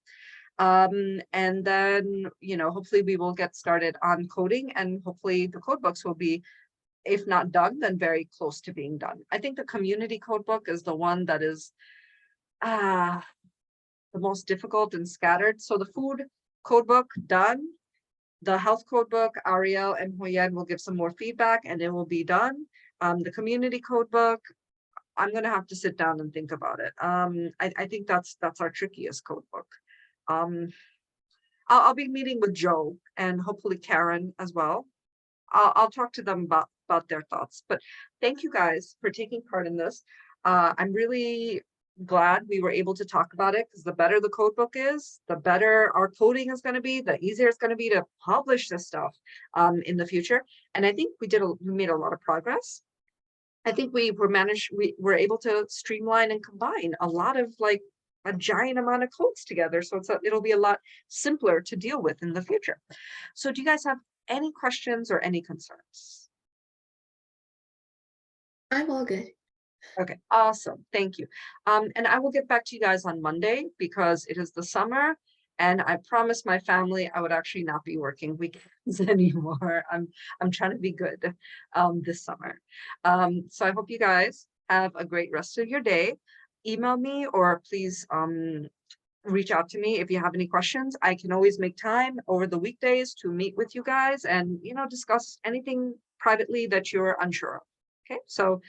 And then, you know, hopefully we will get started on coding, and hopefully the code books will be, if not done, then very close to being done. I think the community code book is the one that is the most difficult and scattered. So the food code book done, the health code book, Ariel and Hoyen will give some more feedback and it will be done. The community code book, I'm gonna have to sit down and think about it. I think that's our trickiest code book. I'll be meeting with Joe and hopefully Karen as well. I'll talk to them about their thoughts, but thank you guys for taking part in this. I'm really glad we were able to talk about it, because the better the code book is, the better our coding is going to be, the easier it's going to be to publish this stuff in the future. And I think we made a lot of progress. I think we were able to streamline and combine a lot of like a giant amount of codes together. So it'll be a lot simpler to deal with in the future. So do you guys have any questions or any concerns? I'm all good. Okay, awesome. Thank you. And I will get back to you guys on Monday, because it is the summer and I promised my family I would actually not be working weekends anymore. I'm trying to be good this summer. So I hope you guys have a great rest of your day. Email me, or please reach out to me if you have any questions. I can always make time over the weekdays to meet with you guys and, you know, discuss anything privately that you're unsure of. Okay, so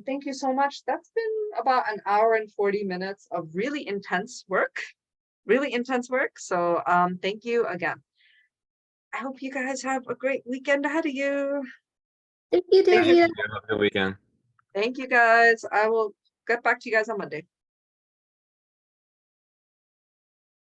thank you so much. That's been about an hour and 40 minutes of really intense work. So thank you again. I hope you guys have a great weekend ahead of you. Thank you, Thank you. Delia. Have a good weekend. Thank you guys. I will get back to you guys on Monday.